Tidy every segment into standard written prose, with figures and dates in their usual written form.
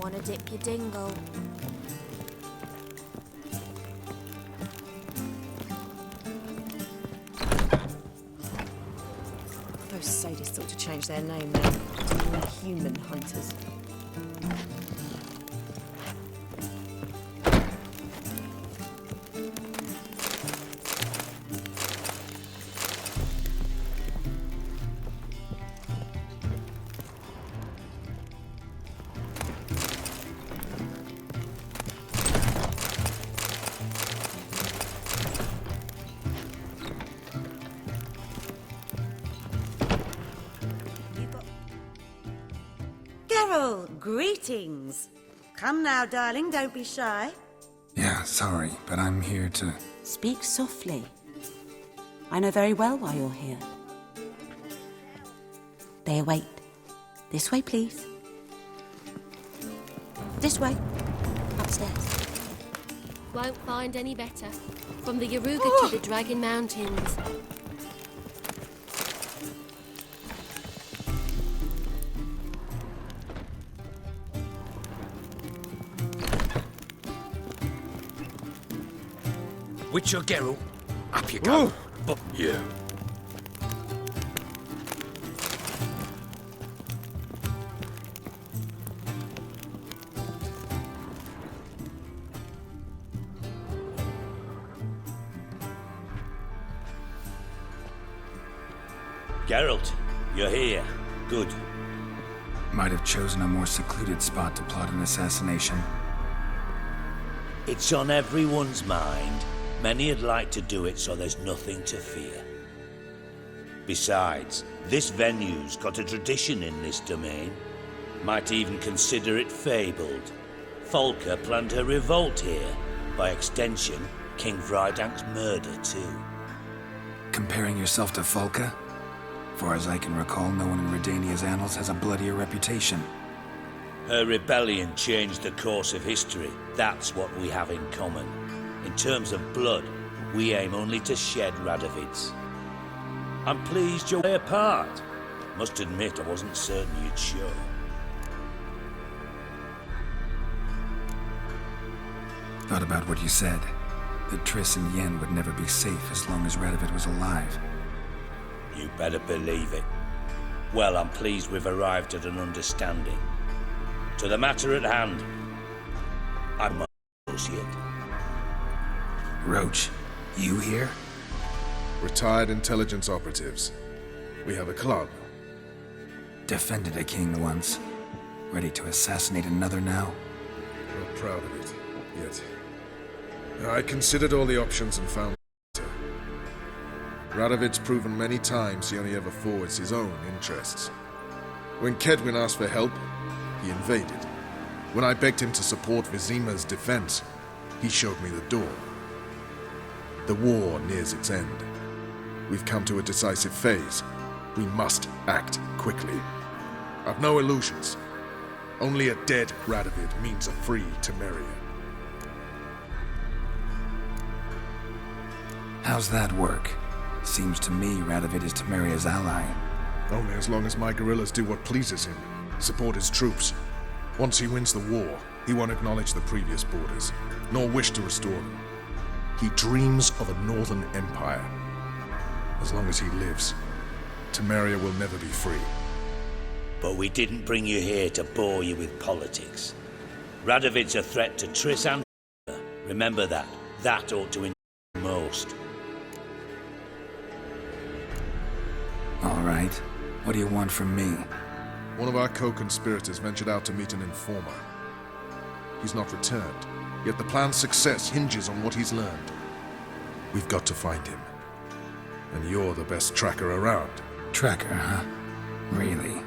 Wanna dip your dingle? Those sadists ought to change their name now to Inhuman Hunters. Geralt, greetings. Come now, darling, don't be shy. Yeah, sorry, but I'm here to... Speak softly. I know very well why you're here. They await. This way, please. This way. Upstairs. Won't find any better. From the Yaruga to the Dragon Mountains. Witcher Geralt, up you go. But yeah. Geralt, you're here. Good. Might have chosen a more secluded spot to plot an assassination. It's on everyone's mind. Many would like to do it so there's nothing to fear. Besides, this venue's got a tradition in this domain. Might even consider it fabled. Folka planned her revolt here. By extension, King Vrydank's murder too. Comparing yourself to Folka? Far as I can recall, no one in Redania's annals has a bloodier reputation. Her rebellion changed the course of history. That's what we have in common. In terms of blood, we aim only to shed Radovid's. I'm pleased you're way apart. Must admit, I wasn't certain you'd show. Thought about what you said. That Triss and Yen would never be safe as long as Radovid was alive. You better believe it. Well, I'm pleased we've arrived at an understanding. To the matter at hand, I'm my associate. Roach, you here? Retired intelligence operatives. We have a club. Defended a king once. Ready to assassinate another now? Not proud of it, yet. I considered all the options and found better. Radovid's proven many times he only ever forwards his own interests. When Kedwin asked for help, he invaded. When I begged him to support Vizima's defense, he showed me the door. The war nears its end. We've come to a decisive phase. We must act quickly. I've no illusions. Only a dead Radovid means a free Temeria. How's that work? Seems to me Radovid is Temeria's ally. Only as long as my guerrillas do what pleases him. Support his troops. Once he wins the war, he won't acknowledge the previous borders, nor wish to restore them. He dreams of a northern empire. As long as he lives, Temeria will never be free. But we didn't bring you here to bore you with politics. Radovid's a threat to Triss and remember that. That ought to interest you most. All right. What do you want from me? One of our co-conspirators ventured out to meet an informer. He's not returned, yet the plan's success hinges on what he's learned. We've got to find him. And you're the best tracker around. Tracker, huh? Really?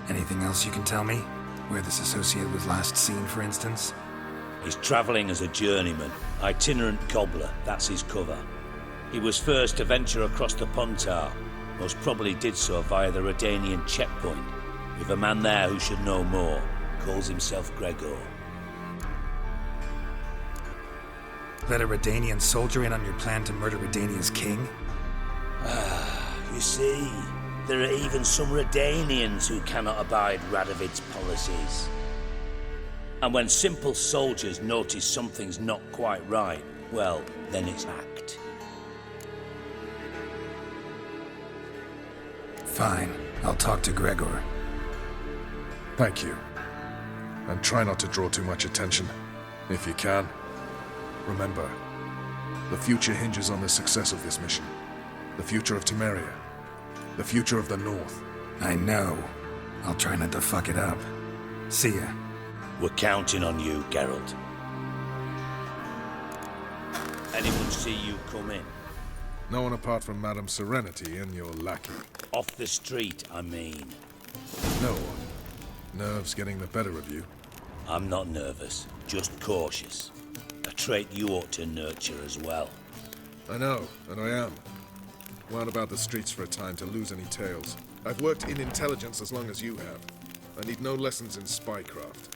Anything else you can tell me? Where this associate was last seen, for instance? He's travelling as a journeyman, itinerant cobbler, that's his cover. He was first to venture across the Pontar, most probably did so via the Redanian checkpoint. We've a man there who should know more, calls himself Gregor. Let a Redanian soldier in on your plan to murder Redania's king? You see, there are even some Redanians who cannot abide Radovid's policies. And when simple soldiers notice something's not quite right, well, then it's act. Fine. I'll talk to Gregor. Thank you. And try not to draw too much attention, if you can. Remember, the future hinges on the success of this mission. The future of Temeria. The future of the North. I know. I'll try not to fuck it up. See ya. We're counting on you, Geralt. Anyone see you come in? No one apart from Madame Serenity and your lackey. Off the street, I mean. No one. Nerves getting the better of you. I'm not nervous, just cautious. A trait you ought to nurture as well. I know, and I am. Wound about the streets for a time to lose any tales. I've worked in intelligence as long as you have. I need no lessons in spycraft.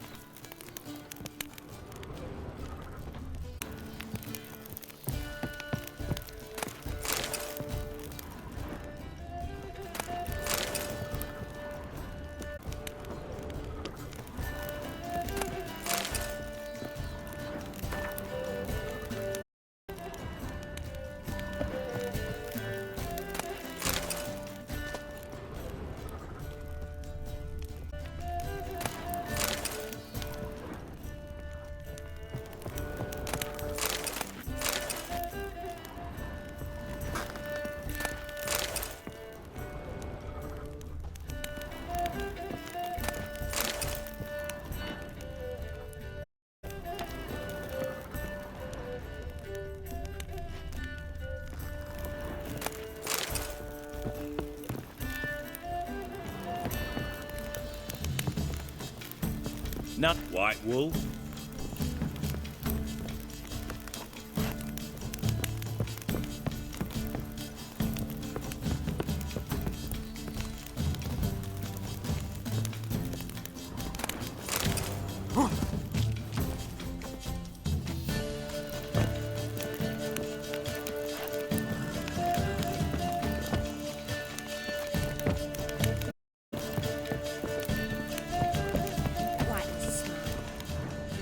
Not White Wolf.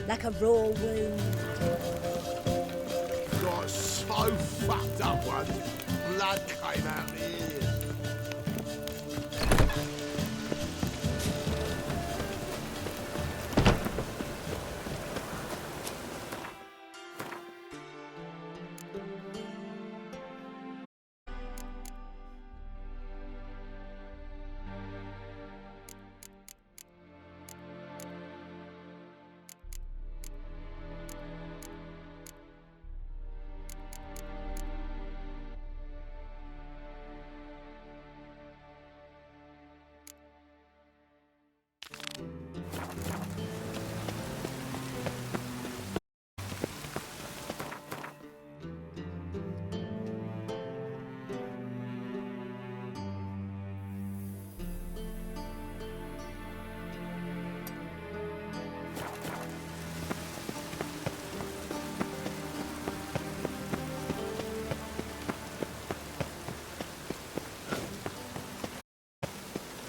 Like a raw wound. Got so fucked up once. Blood came out the ears.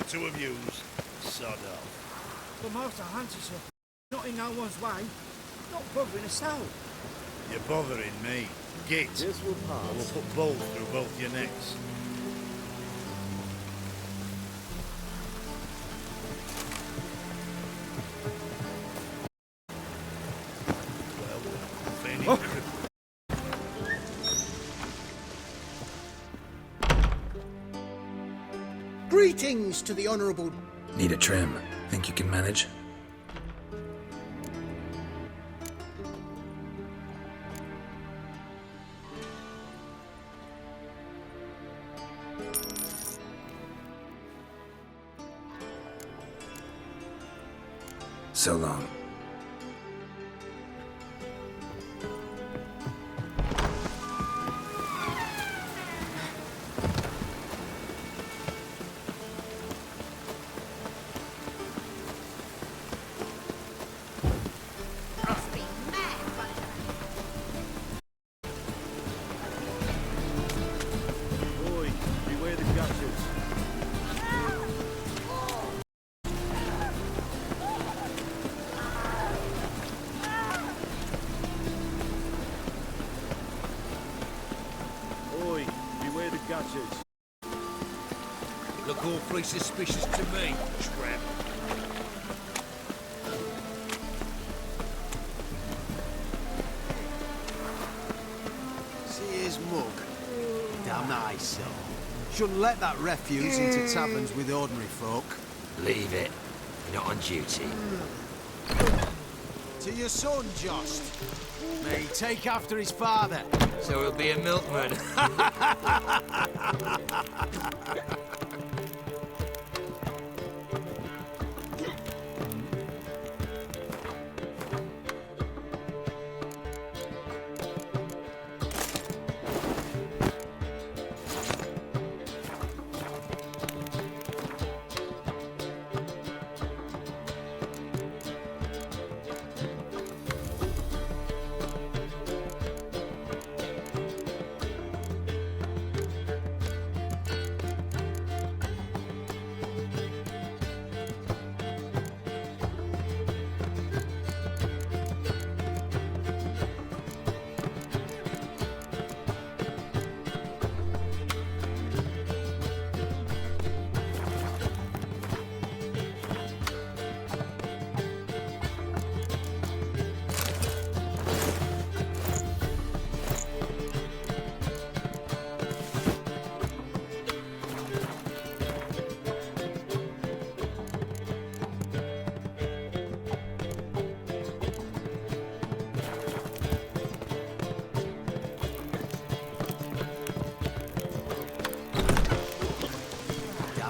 Two of yous, sod off. But Master Hunter's not in no one's way. Not bothering us out. You're bothering me. Git. This will pass. Or we'll put balls through both your necks. Well, fairly Greetings to the Honourable... Need a trim. Think you can manage? So long. Boy, beware the gutches. Archers. Look awfully suspicious to me, tramp. See his mug. Damn nice, so. Shouldn't let that refuse into taverns with ordinary folk. Leave it. You're not on duty. To your son, Jost. May he take after his father. So he'll be a milkman.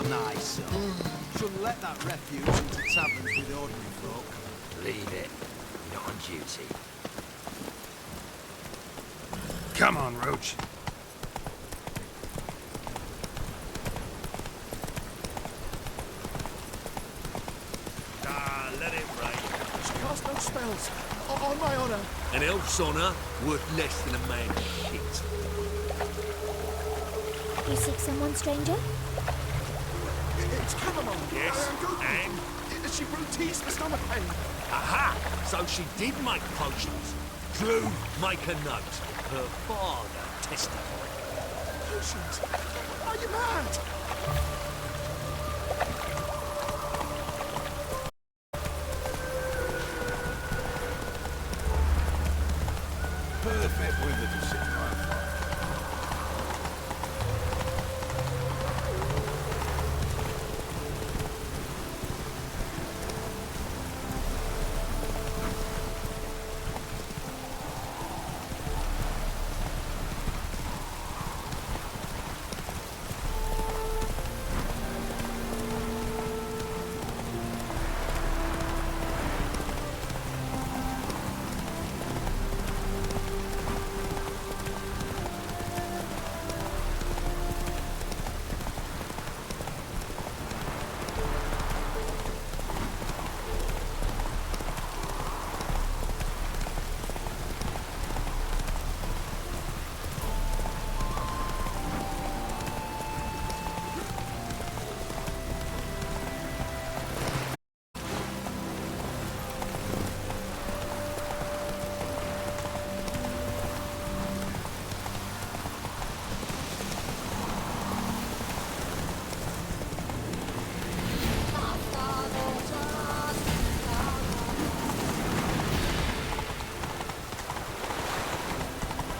Nice, so. Shouldn't let that refuse into taverns with ordinary folk. Leave it. You're not on duty. Come on, Roach. Ah, let it rain. She cast no spells. On my honour. An elf's honour worth less than a man's shit. You seek someone, stranger? It's chamomile. Yes, and? She brewed teas for stomach pain. Aha! So she did make potions. Drew, make a note. Her father testified. Potions? Are you mad? Perfect weather to sit by a fire.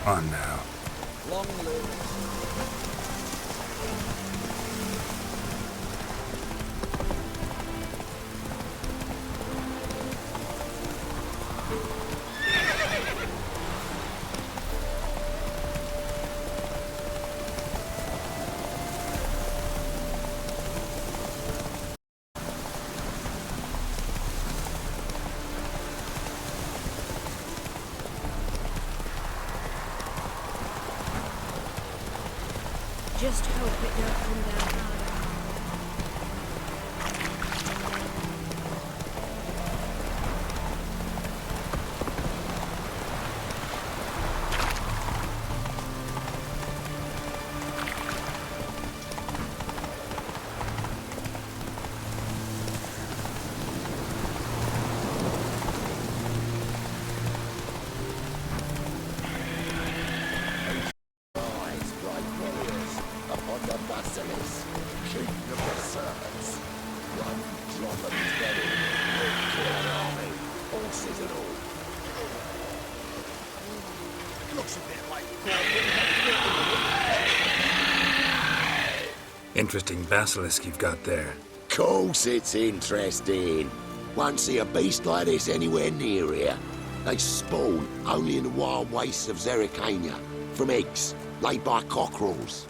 On now. Long live. Just hope it don't come down hard. Upon of his bedding. Kill an army, horses and all. Looks a bit like Interesting basilisk you've got there. Course it's interesting. Won't see a beast like this anywhere near here. They spawn only in the wild wastes of Zerrikania, from eggs laid by cockerels.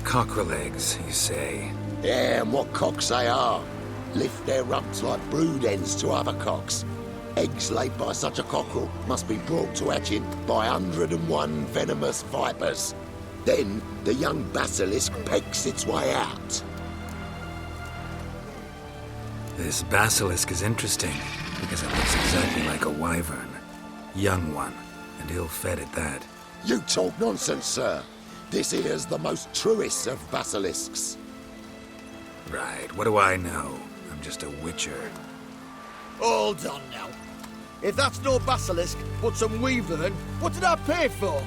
Cockerel eggs, you say? Yeah, and what cocks they are. Lift their rumps like brood hens to other cocks. Eggs laid by such a cockerel must be brought to hatching by 101 venomous vipers. Then the young basilisk pecks its way out. This basilisk is interesting, because it looks exactly like a wyvern. Young one, and ill-fed at that. You talk nonsense, sir. This here's the most truest of basilisks. Right, what do I know? I'm just a witcher. Hold on now. If that's no basilisk, but some wyvern, what did I pay for?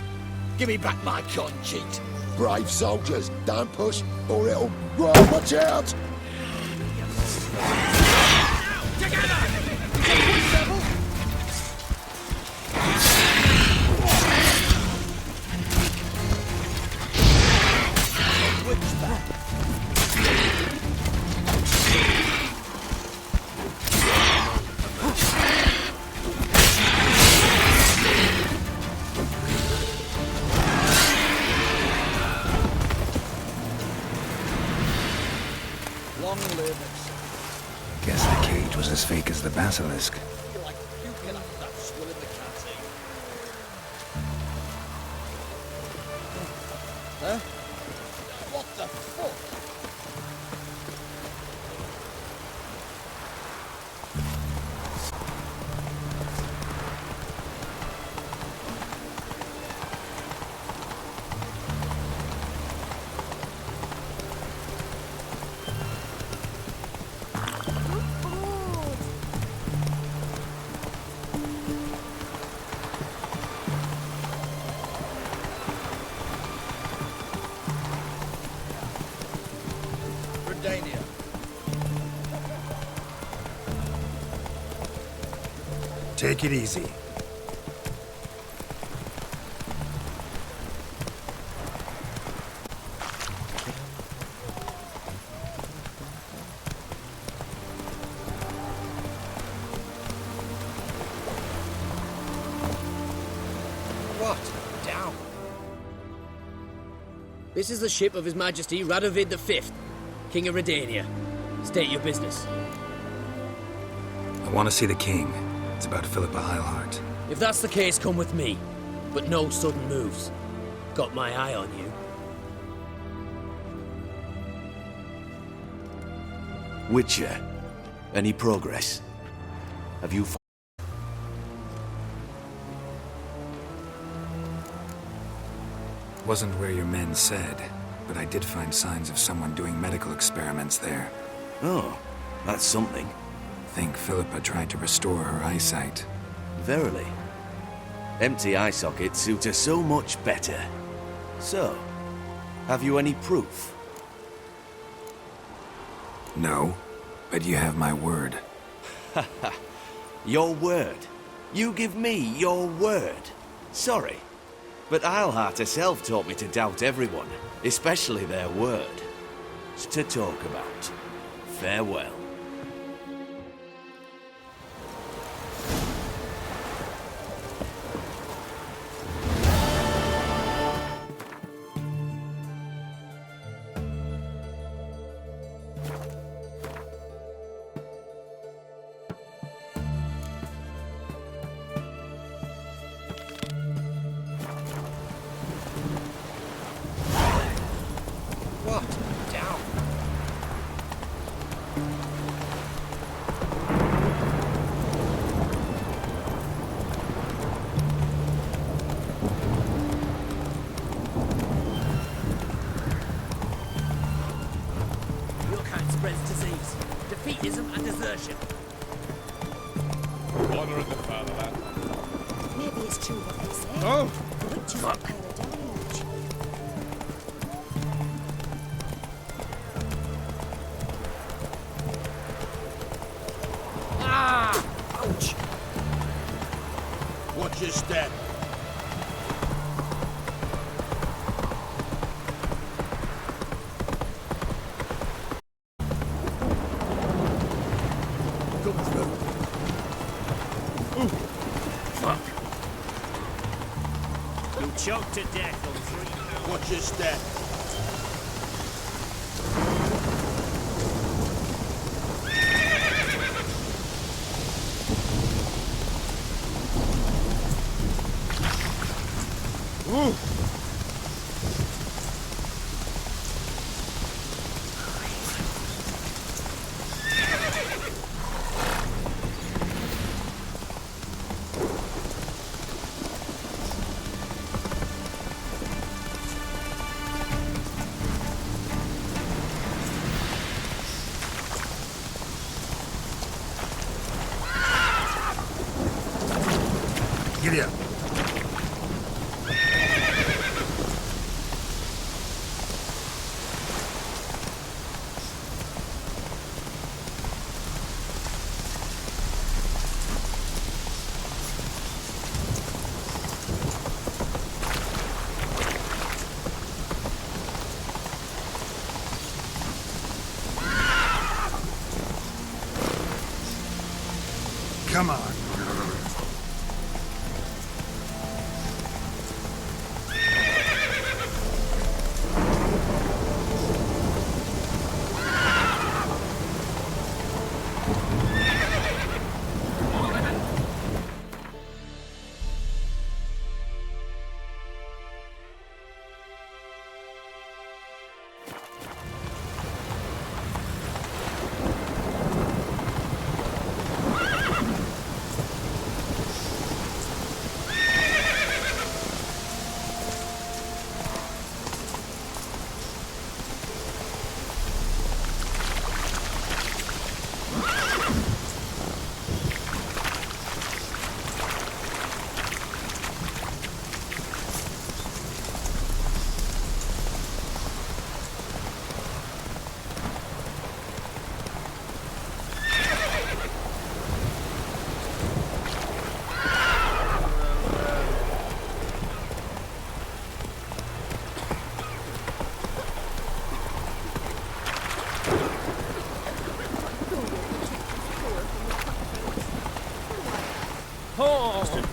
Give me back my con cheat. Brave soldiers, don't push, or it'll... Right, watch out! Long live it. Guess the cage was as fake as the basilisk. You're like puking after that swill in the canteen. Huh? What the fuck? Redania. Take it easy. What? Down. This is the ship of His Majesty Radovid V, King of Redania. State your business. I want to see the king. It's about Philippa Eilhart. If that's the case, come with me. But no sudden moves. Got my eye on you. Witcher, any progress? Have you... Wasn't where your men said, but I did find signs of someone doing medical experiments there. Oh, that's something. Think Philippa tried to restore her eyesight. Verily. Empty eye sockets suit her so much better. So, have you any proof? No, but you have my word. Haha. Your word? You give me your word? Sorry, but Eilhart herself taught me to doubt everyone, especially their word. It's to talk about. Farewell. What? Down. Your kind spreads disease, defeatism and desertion. Honor of the fatherland. Maybe it's true what they say. Oh! The witches of Paradise. Watch your step. Come through. Ooh. Fuck. You'll choke to death on 3. Watch your step. Ooh. Giddy up. Come on.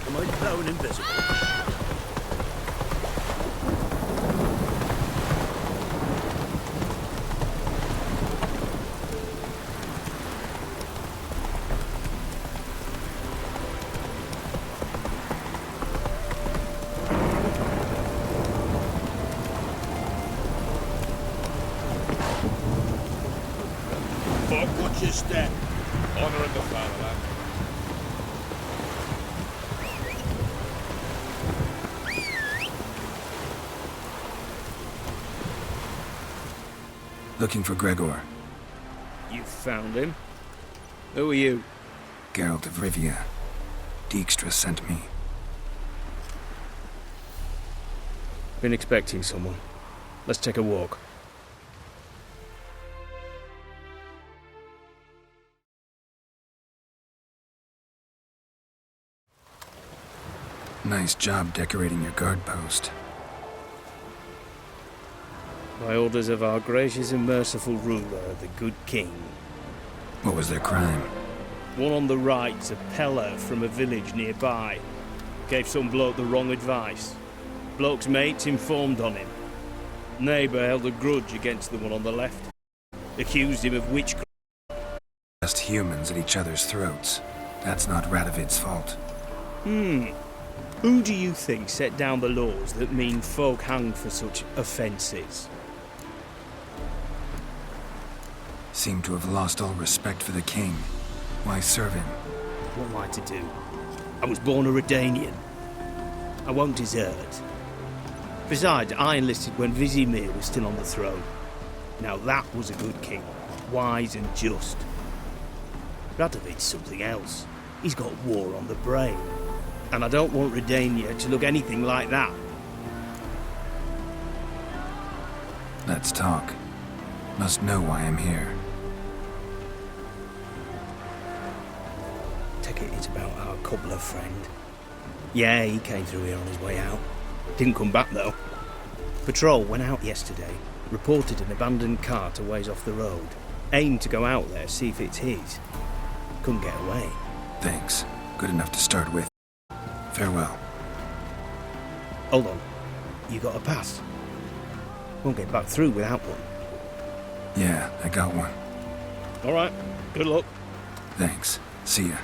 Am I blown invisible? Fuck, watch your step. Honouring the fatherland. Looking for Gregor. You found him? Who are you? Geralt of Rivia. Dijkstra sent me. Been expecting someone. Let's take a walk. Nice job decorating your guard post. By orders of our gracious and merciful ruler, the good king. What was their crime? One on the right's a peller from a village nearby. Gave some bloke the wrong advice. Bloke's mates informed on him. Neighbour held a grudge against the one on the left. Accused him of witchcraft. Just humans at each other's throats. That's not Radovid's fault. Who do you think set down the laws that mean folk hanged for such offences? Seem to have lost all respect for the king. Why serve him? What am I to do? I was born a Redanian. I won't desert. Besides, I enlisted when Vizimir was still on the throne. Now that was a good king, wise and just. Radovid's something else. He's got war on the brain. And I don't want Redania to look anything like that. Let's talk. Must know why I'm here. Take it it's about our cobbler friend. Yeah, he came through here on his way out. Didn't come back, though. Patrol went out yesterday, reported an abandoned cart a ways off the road. Aimed to go out there, see if it's his. Couldn't get away. Thanks. Good enough to start with. Farewell. Hold on. You got a pass? Won't get back through without one. Yeah, I got one. All right. Good luck. Thanks. See ya.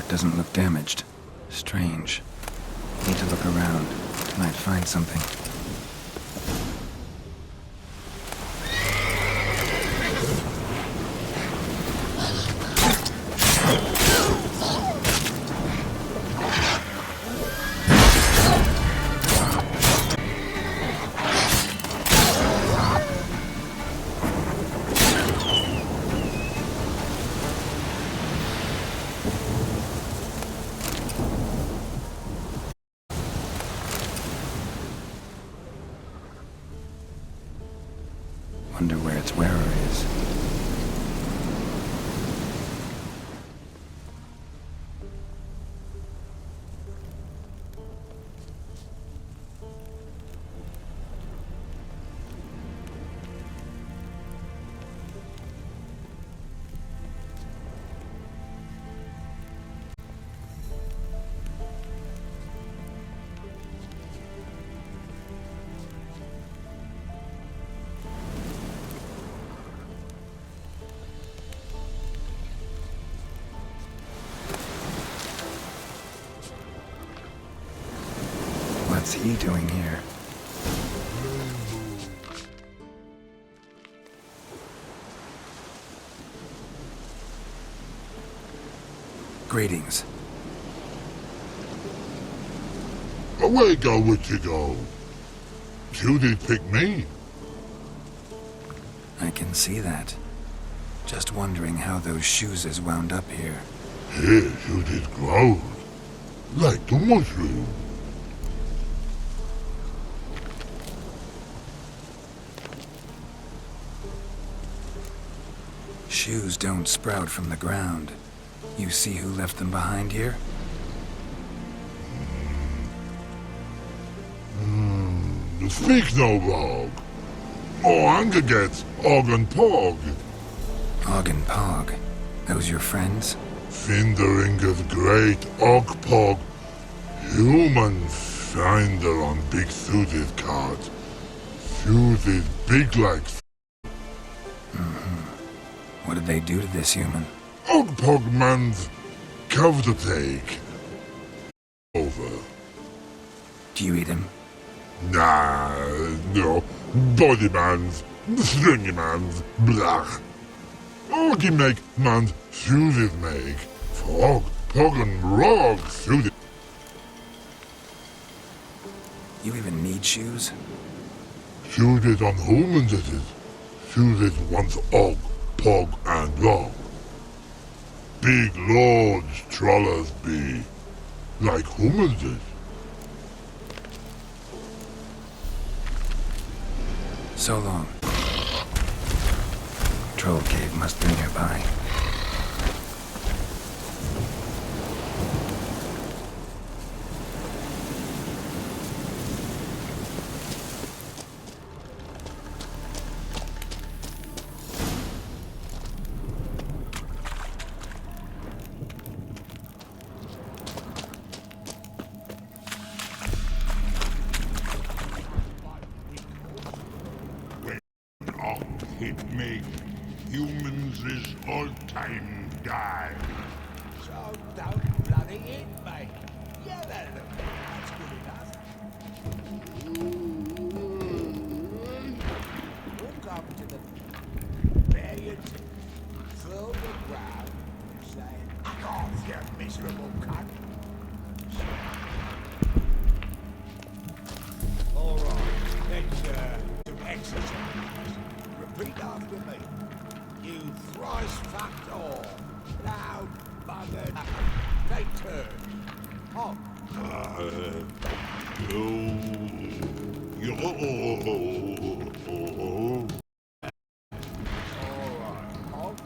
Doesn't look damaged. Strange. Need to look around. Might find something. Wonder where its wearer is. What's he doing here? Greetings. Away go with you go. You did pick me. I can see that. Just wondering how those shoes wound up here. Here you did grow. Like the mushroom. Shoes don't sprout from the ground. You see who left them behind here? Speak no wrong. Oh, anger gets Og and Pog. Og and Pog. Those your friends? Finderinger's great Og Pog. Human finder on Big Suzy's cart. Suzy's big like. What did they do to this human? Og Pog man's cover to take. Over. Do you eat him? Nah, no. Body man's, stringy man's, blach. Oggy make man's Suzy's make. Frog, Pog and Rog Suzy. You even need shoes? Suzy's on humans it is. Suzy's once Og, Pog and Rog. Big lords trollers be. Like humans is. So long. Troll cave must be nearby. humans is all time die. So don't bloody hit me. Yeah, that's good enough. Walk up to the bare your teeth, feel the ground, and say, "Fuck off, you miserable cunt." All right, let's some exercise. Repeat after me. You thrice fucked all. Loud, buggered. Take turns. On. Alright, Hog.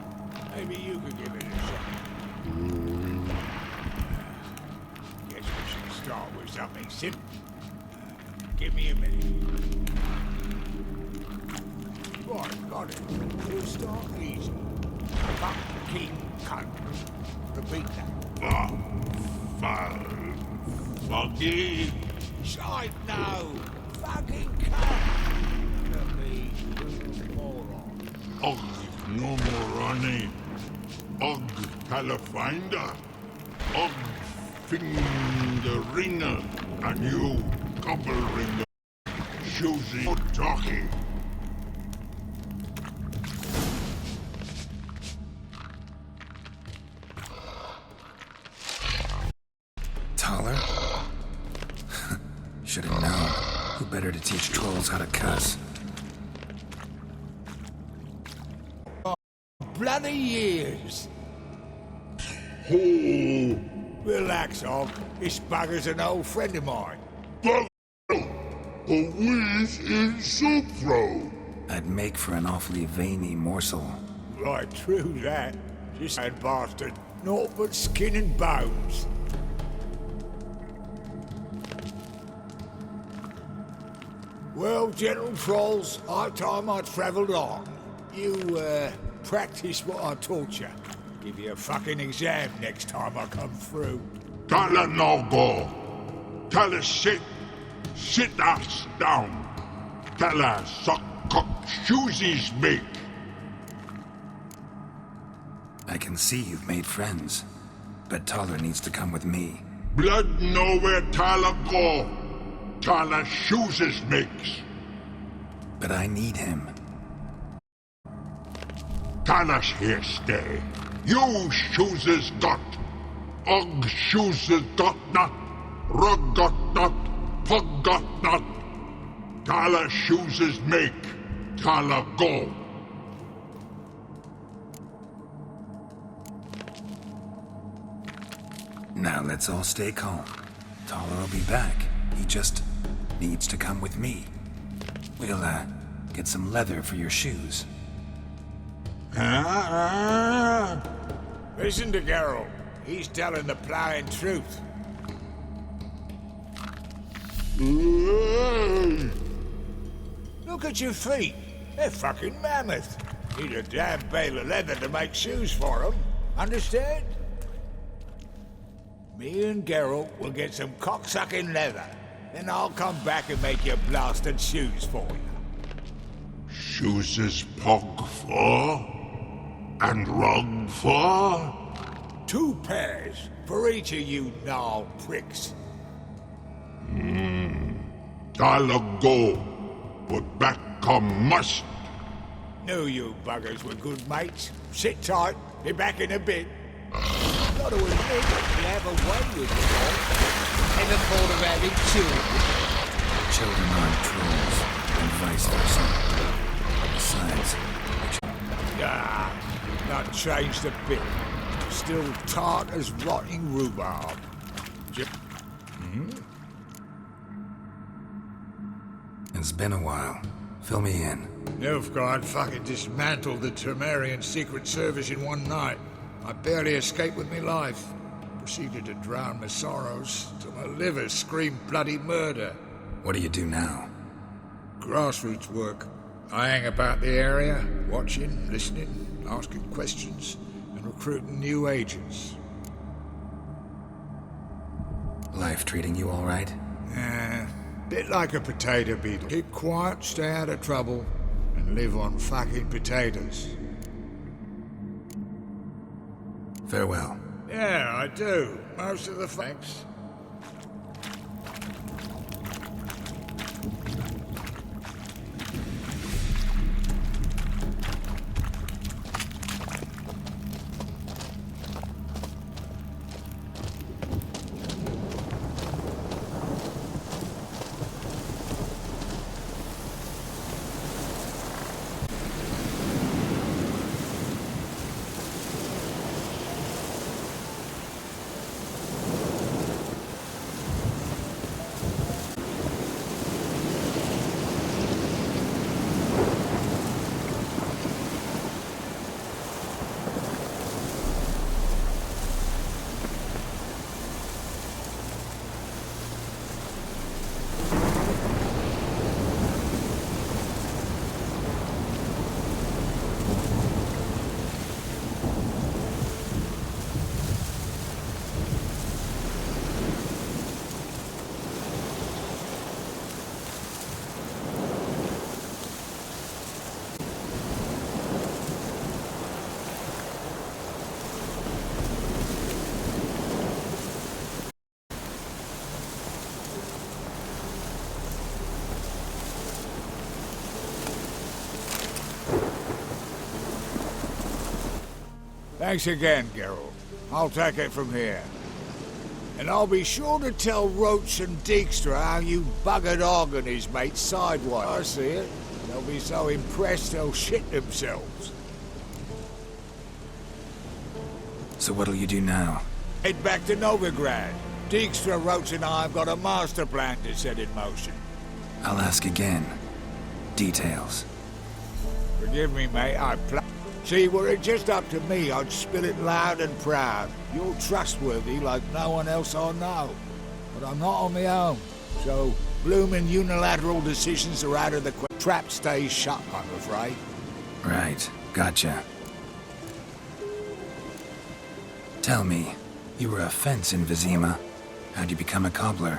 Maybe you could give it a shot. Guess we should start with something simple. Give me a minute. Right, got it. We'll start easy. Fuck, keep, cunt. Repeat that. Fucking. Side no! Fucking cunt! Look at me, moron. Og, no more running. Og, Califinder. Og, Fingeringer. And you, couple ringer. Shoesy, talking. Taller? Should have known. Who better to teach trolls how to cuss? Bloody years! Oh! Relax, Hog. This bugger's an old friend of mine. A whiz in soup throw. I'd make for an awfully veiny morsel. Right, true that. Just that bastard. Naught but skin and bones. Well, General Trolls, high time I travelled on. You, practice what I taught you. Give you a fucking exam next time I come through. Tala no go. Tala sit. Sit ass down. Tala suck cock shoesies make. I can see you've made friends, but Taller needs to come with me. Blood know where Tala go. Tala shoeses makes. But I need him. Tala's here stay. You shoeses got. Og shoeses got not. Rug got not. Pug got not. Tala shoeses make. Tala go. Now let's all stay calm. Taller will be back. He just needs to come with me. We'll, get some leather for your shoes. Listen to Geralt. He's telling the plowing truth. Look at your feet. They're fucking mammoth. Need a damn bale of leather to make shoes for them. Understand? Me and Geralt will get some cocksucking leather. Then I'll come back and make your blasted shoes for you. Shoeses pug for? And rug for? 2 pairs for each of you gnarl pricks. Tala go. But back come must. Knew you buggers were good mates. Sit tight. Be back in a bit. Gotta admit, you have a way with the boy. Never thought of having children. Children aren't trolls, and vice versa. Besides, Not changed a bit. Still tart as rotting rhubarb. It's been a while. Fill me in. Nilfgaard fucking dismantled the Temerian Secret Service in one night. I barely escaped with my life. Proceeded to drown my sorrows till my liver screamed bloody murder. What do you do now? Grassroots work. I hang about the area, watching, listening, asking questions, and recruiting new agents. Life treating you all right? Bit like a potato beetle. Keep quiet, stay out of trouble, and live on fucking potatoes. Farewell. Yeah, I do. Most of the thanks. Thanks again, Geralt. I'll take it from here. And I'll be sure to tell Roach and Dijkstra how you buggered Og and his mates sideways. I see it. They'll be so impressed they'll shit themselves. So what'll you do now? Head back to Novigrad. Dijkstra, Roach and I have got a master plan to set in motion. I'll ask again. Details. Forgive me, mate, See, were it just up to me, I'd spill it loud and proud. You're trustworthy like no one else I know. But I'm not on my own. So, bloomin' unilateral decisions are out of the trap stays shut, I'm afraid. Right. Gotcha. Tell me, you were a fence in Vizima. How'd you become a cobbler?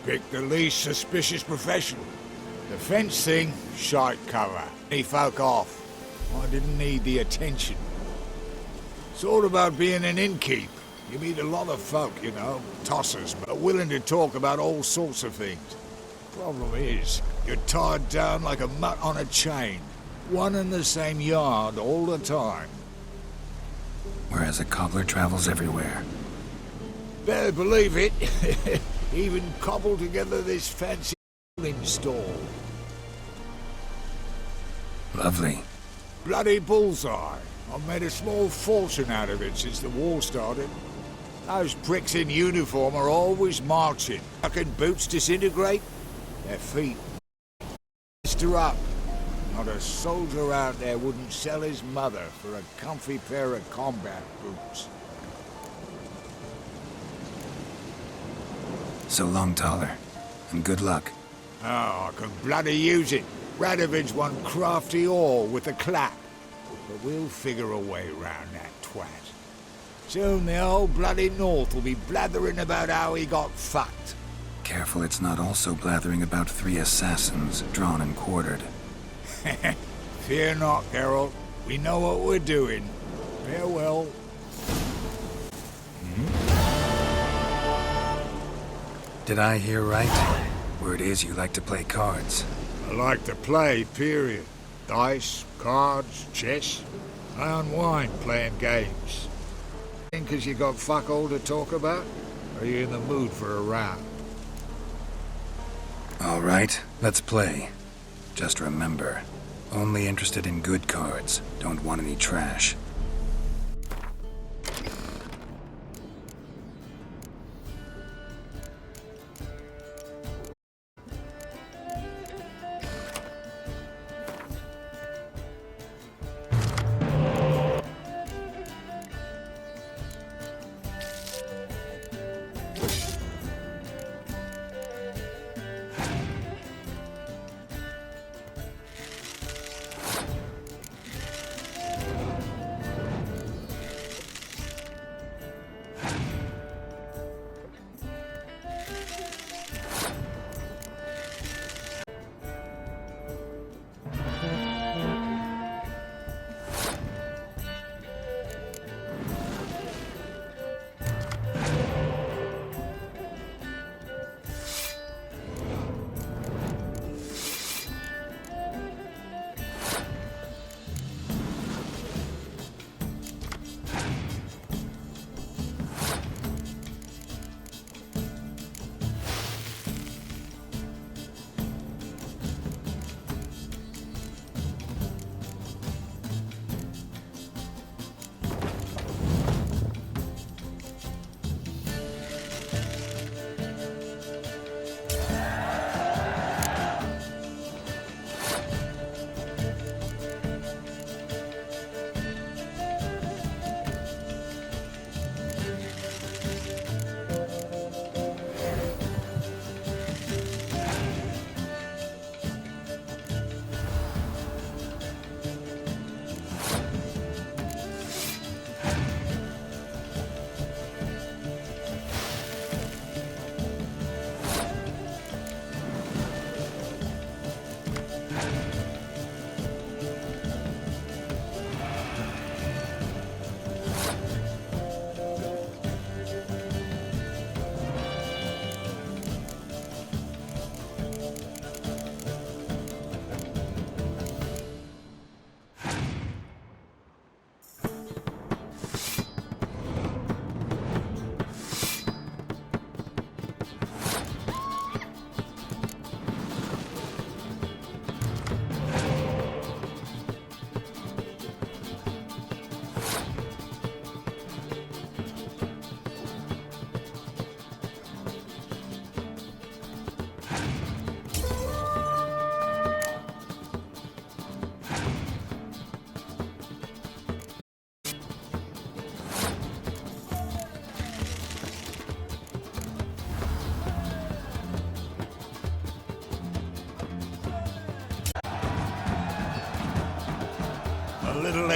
Pick the least suspicious profession. The fence thing, shite cover. Any folk off. I didn't need the attention. It's all about being an innkeep. You meet a lot of folk, you know, tossers, but willing to talk about all sorts of things. Problem is, you're tied down like a mutt on a chain. One and the same yard all the time. Whereas a cobbler travels everywhere. Better believe it. Even cobbled together this fancy stall. Lovely. Bloody bullseye. I've made a small fortune out of it since the war started. Those pricks in uniform are always marching. Fucking boots disintegrate, their feet stir up. Not a soldier out there wouldn't sell his mother for a comfy pair of combat boots. So long, Taller. And good luck. Oh, I can bloody use it. Radovid's one crafty ore with a clap. But we'll figure a way round that twat. Soon the old bloody North will be blathering about how he got fucked. Careful it's not also blathering about 3 assassins drawn and quartered. Fear not, Geralt. We know what we're doing. Farewell. Did I hear right? Word is you like to play cards. I like to play, period. Dice, cards, chess. I unwind playing games. Because you got fuck all to talk about? Or are you in the mood for a round? All right, let's play. Just remember, only interested in good cards. Don't want any trash.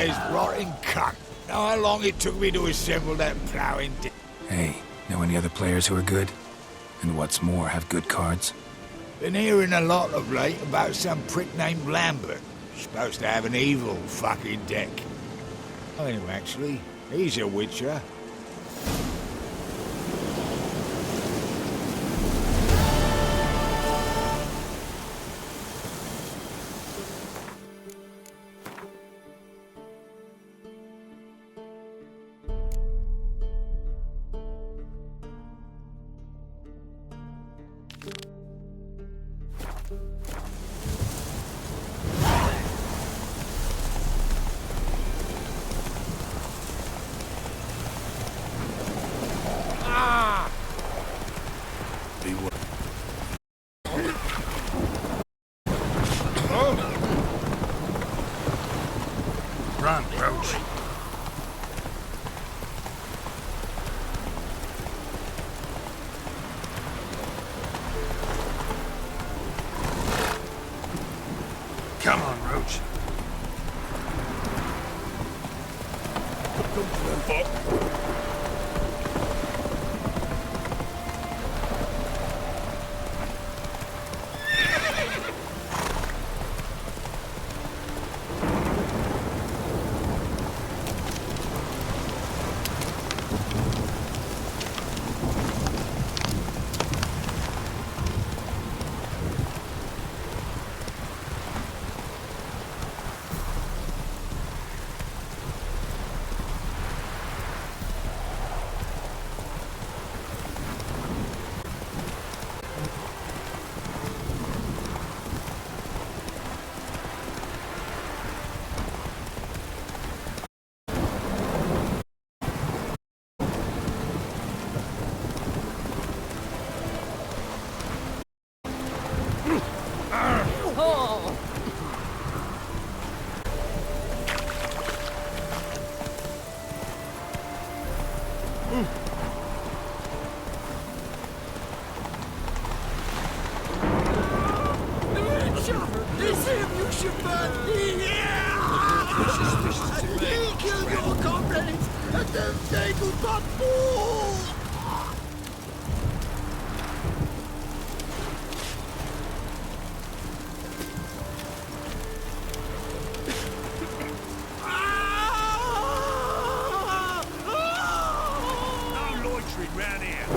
Wise, rotting cunt. Know how long it took me to assemble that ploughing dick? Hey, know any other players who are good? And what's more, have good cards? Been hearing a lot of late about some prick named Lambert. Supposed to have an evil fucking deck. I know, actually. He's a witcher. Run, Roach. Come on, Roach. It's him, you should burn me! He killed your comrades and then they could not move! No loitering round here.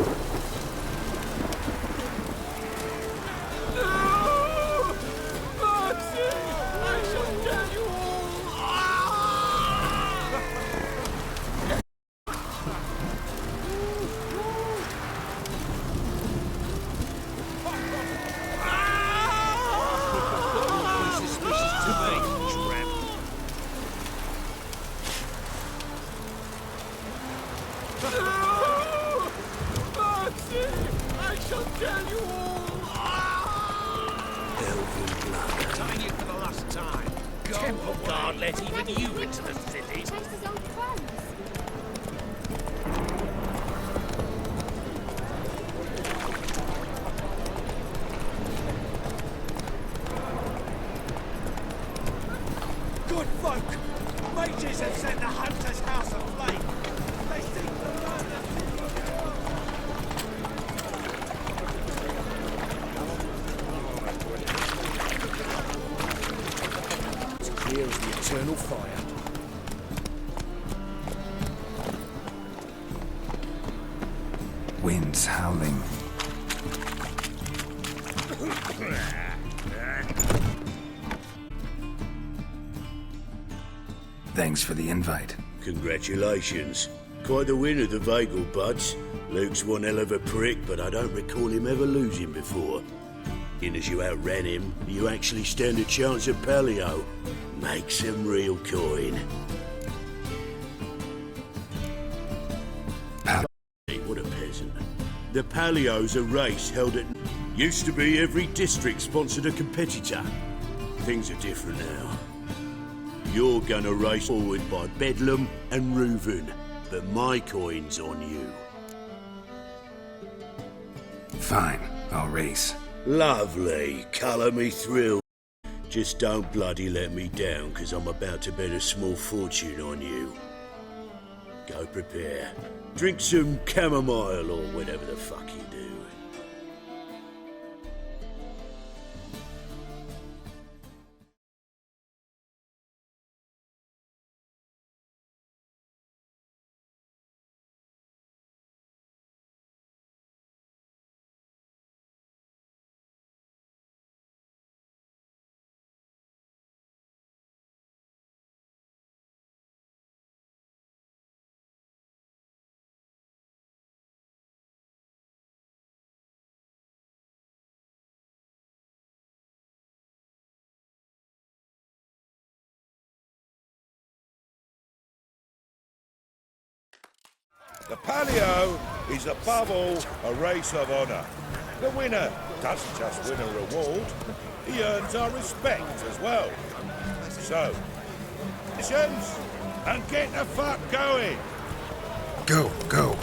Telling you for the last time. Temple Guard let even you into the city. Chase his old clothes. Good folk! Mages have set the Hunter's house aflame! They seek to murder... As clear as the eternal fire. Winds howling. Thanks for the invite. Congratulations. Quite the winner, the Vagel buds. Luke's one hell of a prick, but I don't recall him ever losing before. In as you outran him, you actually stand a chance at Paleo. Make some real coin. Hey, what a peasant. The Paleo's a race held at... Used to be every district sponsored a competitor. Things are different now. You're gonna race forward by Bedlam and Reuven, but my coin's on you. Fine, I'll race. Lovely. Colour me thrilled. Just don't bloody let me down, 'cause I'm about to bet a small fortune on you. Go prepare. Drink some chamomile or whatever the fuck you do. The Palio is above all a race of honour. The winner doesn't just win a reward, he earns our respect as well. So, missions, and get the fuck going! Go, go.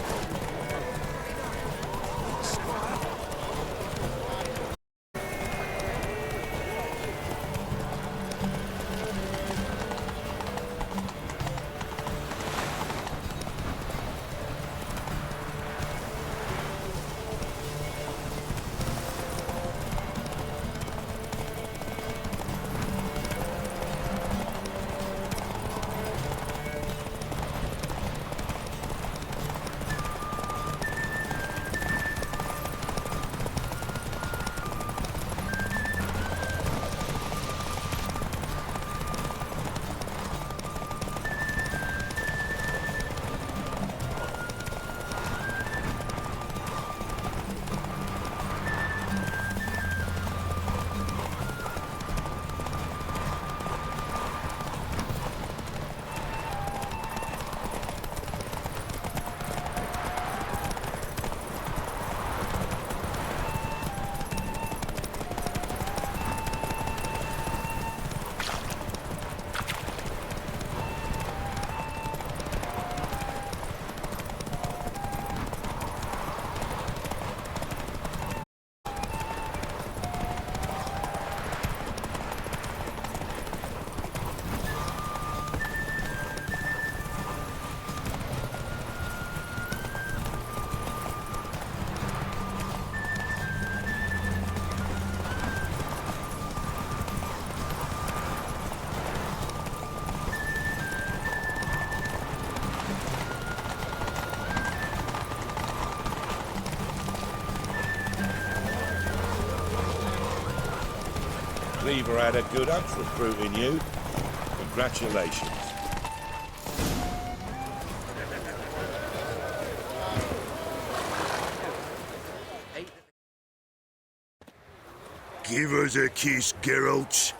Cleaver had a good hunch recruiting you. Congratulations. Give us a kiss, Geralt.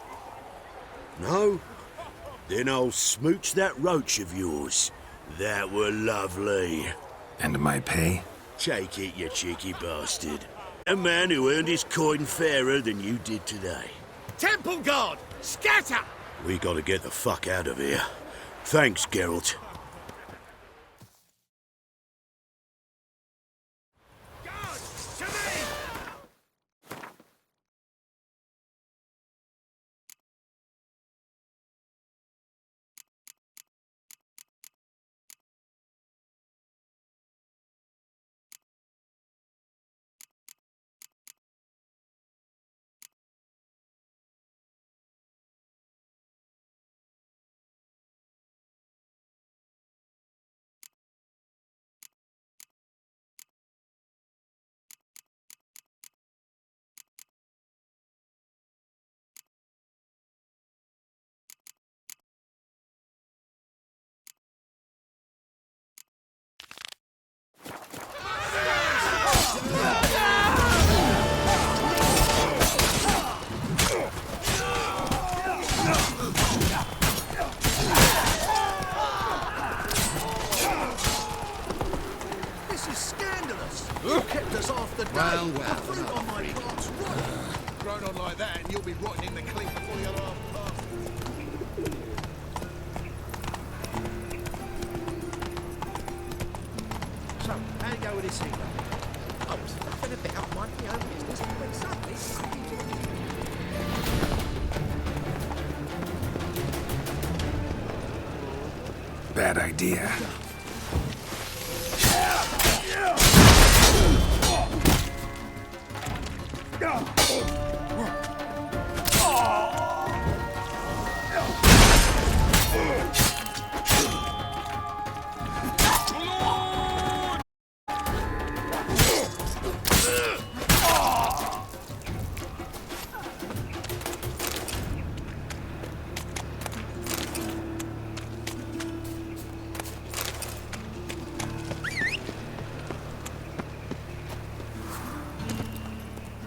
No? Then I'll smooch that roach of yours. That were lovely. And my pay? Take it, you cheeky bastard. A man who earned his coin fairer than you did today. Temple Guard! Scatter! We gotta get the fuck out of here. Thanks, Geralt. This is scandalous. You kept us off the day. Well. The fruit on my plant's rotten. Grown on like that, and you'll be rotting in the clink before you're half past. So, how you go with this thing? I was fluffing a bit up my own business, but suddenly something bad idea.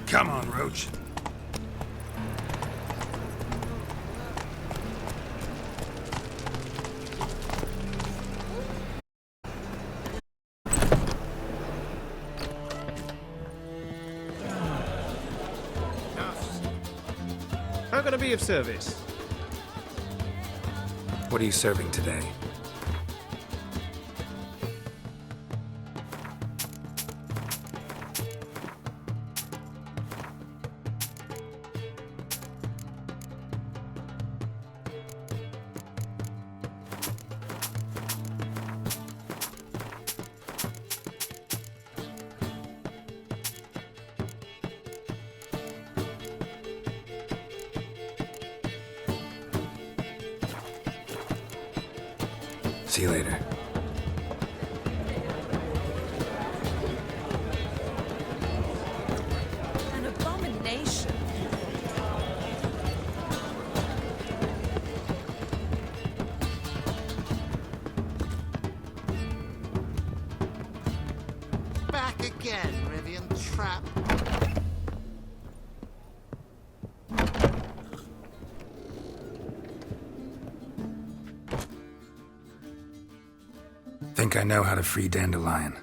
Come on, Roach. How can I be of service? What are you serving today? See you later. An abomination. Back again, Rivian Trap. Think I know how to free Dandelion.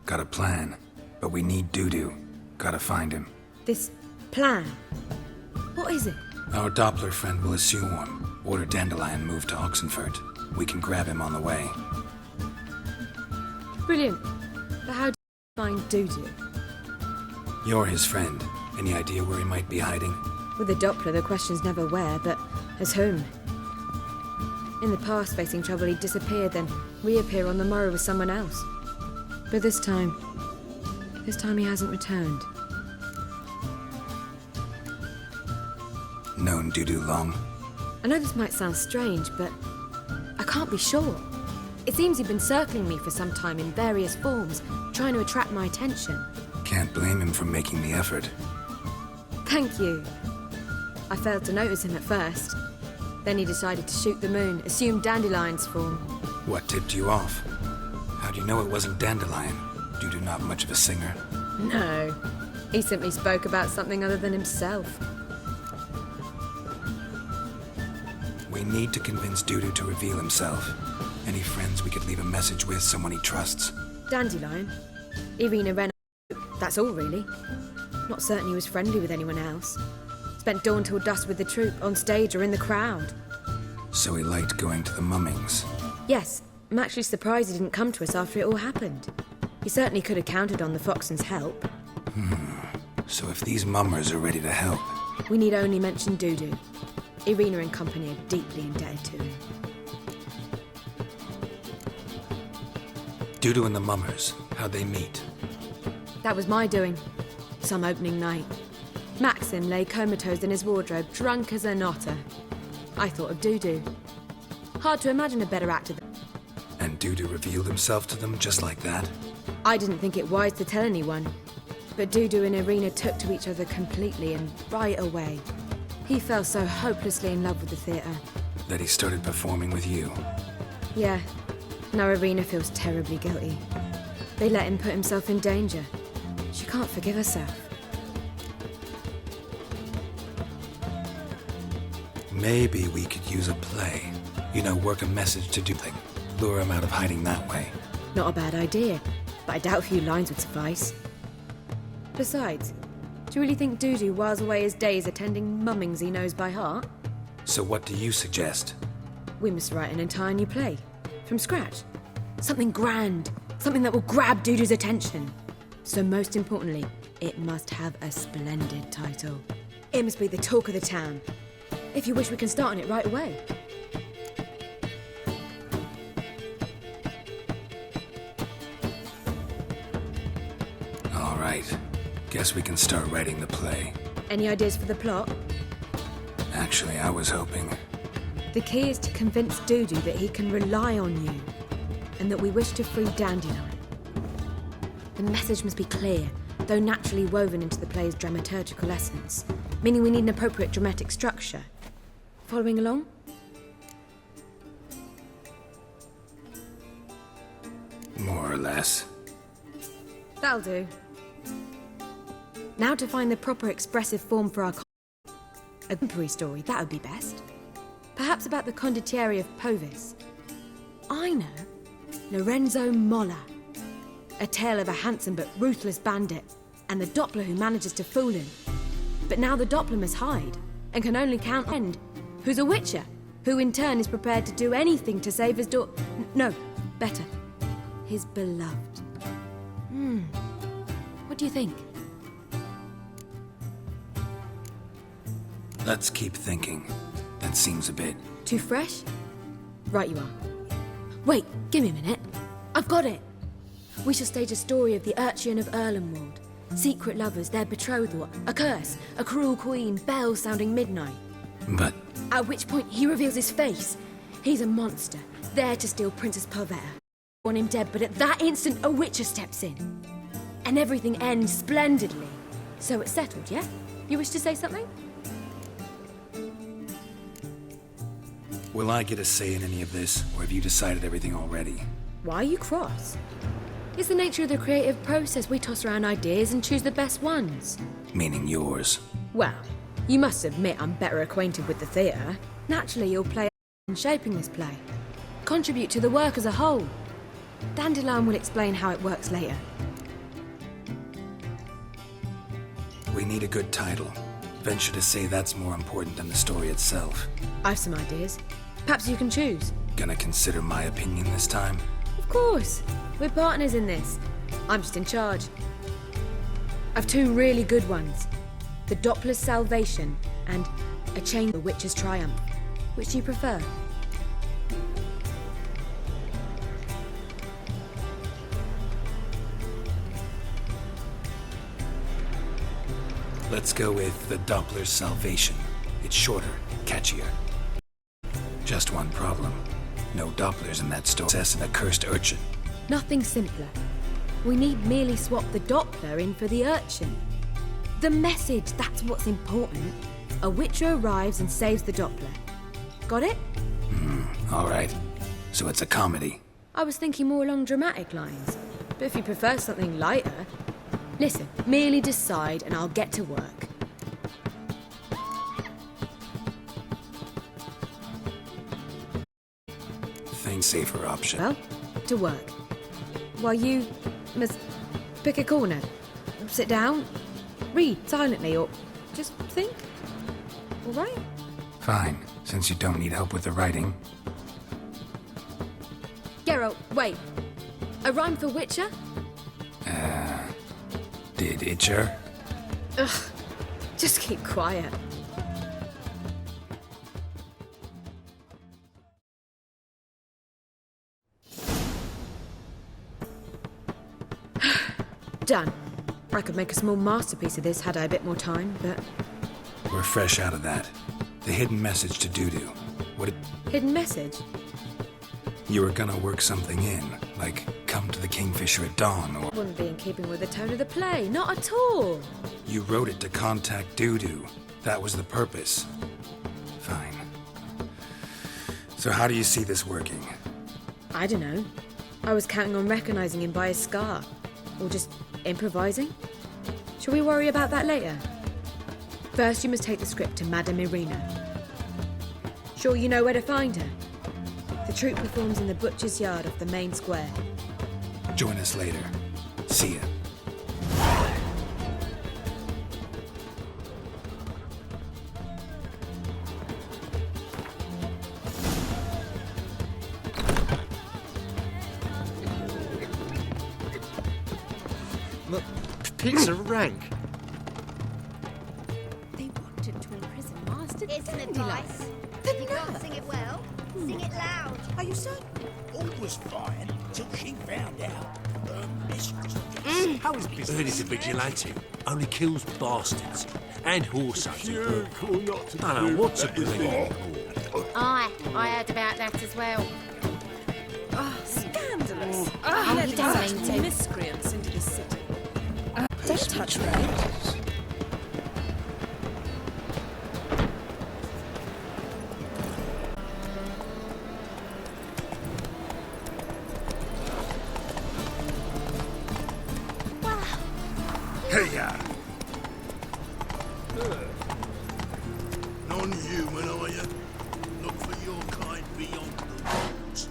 Got a plan, but we need Dudu. Gotta find him. This plan? What is it? Our Doppler friend will assume one. Order Dandelion moved to Oxenfurt. We can grab him on the way. Brilliant. But how do you find Dudu? You're his friend. Any idea where he might be hiding? With the Doppler, the question's never where, but as whom. In the past, facing trouble, he'd disappear, then reappear on the morrow with someone else. But this time he hasn't returned. Known Dudu long? I know this might sound strange, but I can't be sure. It seems he'd been circling me for some time in various forms, trying to attract my attention. Can't blame him for making the effort. Thank you. I failed to notice him at first. Then he decided to shoot the moon, assumed Dandelion's form. What tipped you off? How do you know it wasn't Dandelion? Dudu not much of a singer. No. He simply spoke about something other than himself. We need to convince Dudu to reveal himself. Any friends we could leave a message with, someone he trusts. Dandelion? Irina Ren. That's all, really. Not certain he was friendly with anyone else. Spent dawn till dusk with the troupe, on stage or in the crowd. So he liked going to the mummings. Yes, I'm actually surprised he didn't come to us after it all happened. He certainly could have counted on the Foxen's help. So if these mummers are ready to help... We need only mention Dudu. Irina and company are deeply indebted to him. Dudu and the mummers, how'd they meet? That was my doing. Some opening night. Maxim lay comatose in his wardrobe, drunk as an otter. I thought of Dudu. Hard to imagine a better actor than... And Dudu revealed himself to them just like that? I didn't think it wise to tell anyone. But Dudu and Irina took to each other completely and right away. He fell so hopelessly in love with the theatre. That he started performing with you? Yeah. Now Irina feels terribly guilty. They let him put himself in danger. She can't forgive herself. Maybe we could use a play. You know, work a message to Dudu. Lure him out of hiding that way. Not a bad idea, but I doubt a few lines would suffice. Besides, do you really think Dudu whiles away his days attending mummings he knows by heart? So what do you suggest? We must write an entire new play. From scratch. Something grand. Something that will grab Dudu's attention. So most importantly, it must have a splendid title. It must be the talk of the town. If you wish, we can start on it right away. All right. Guess we can start writing the play. Any ideas for the plot? Actually, I was hoping... The key is to convince Dudu that he can rely on you, and that we wish to free Dandelion. The message must be clear, though naturally woven into the play's dramaturgical essence, meaning we need an appropriate dramatic structure. Following along? More or less. That'll do. Now to find the proper expressive form for our a contemporary story, that would be best. Perhaps about the condottieri of Povis. I know. Lorenzo Molla. A tale of a handsome but ruthless bandit, and the Doppler who manages to fool him. But now the Doppler must hide, and can only count on End, who's a witcher, who in turn is prepared to do anything to save his no, better. His beloved. What do you think? Let's keep thinking. That seems a bit... Too fresh? Right you are. Wait, give me a minute. I've got it! We shall stage a story of the Urchin of Erlenwald. Secret lovers, their betrothal, a curse, a cruel queen, bells sounding midnight. But... At which point he reveals his face. He's a monster, there to steal Princess Pavetta. Want him dead, but at that instant a witcher steps in. And everything ends splendidly. So it's settled, yeah? You wish to say something? Will I get a say in any of this, or have you decided everything already? Why are you cross? It's the nature of the creative process. We toss around ideas and choose the best ones. Meaning yours. Well, you must admit I'm better acquainted with the theatre. Naturally, you'll play in shaping this play. Contribute to the work as a whole. Dandelion will explain how it works later. We need a good title. Venture to say that's more important than the story itself. I've some ideas. Perhaps you can choose. Gonna consider my opinion this time? Of course. We're partners in this. I'm just in charge. I've two really good ones. The Doppler's Salvation and A Chain of the Witch's Triumph. Which do you prefer? Let's go with the Doppler's Salvation. It's shorter, catchier. Just one problem. No Dopplers in that story. And a cursed urchin. Nothing simpler. We need merely swap the Doppler in for the urchin. The message, that's what's important. A witcher arrives and saves the Doppler. Got it? All right. So it's a comedy. I was thinking more along dramatic lines. But if you prefer something lighter... Listen, merely decide and I'll get to work. Think safer option. Well, to work. While you must pick a corner, sit down, read silently, or just think. All right? Fine, since you don't need help with the writing. Geralt, wait. A rhyme for Witcher? Did Itcher? Ugh, just keep quiet. Done. I could make a small masterpiece of this had I a bit more time, but... We're fresh out of that. The hidden message to Dudu. What did... Hidden message? You were gonna work something in, like come to the Kingfisher at dawn, or... Wouldn't be in keeping with the tone of the play, not at all. You wrote it to contact Dudu. That was the purpose. Fine. So how do you see this working? I don't know. I was counting on recognizing him by his scar. Or just improvising. Shall we worry about that later? First, you must take the script to Madame Irina. Sure you know where to find her? The troupe performs in the butcher's yard off the main square. Join us later. See ya. Look, pizza rank. They wanted to imprison Master Here's some Dandelion. advice. If you can't sing it well, sing it loud. Are you certain? All was fine till she found out her mistress. How is business? Heard he's a vigilante. Only kills bastards. And horse hunting. I don't know what's a bloody Aye, I heard about that as well. Oh, scandalous. Oh, Let he doesn't such mean to. miscreants into the city. Don't touch me. Hey-ya! Non-human, are you? Look for your kind beyond the walls.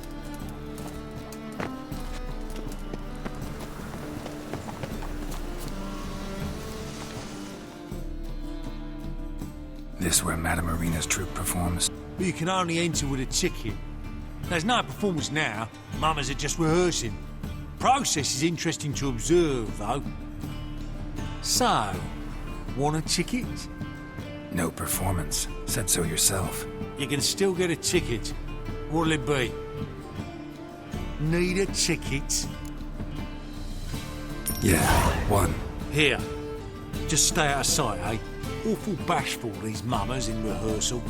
This where Madame Marina's troupe performs? But you can only enter with a ticket. There's no performance now. Mamas are just rehearsing. Process is interesting to observe, though. So, want a ticket? No performance. Said so yourself. You can still get a ticket. What'll it be? Need a ticket? Yeah, one. Here. Just stay out of sight, eh? Awful bashful, these mamas in rehearsal.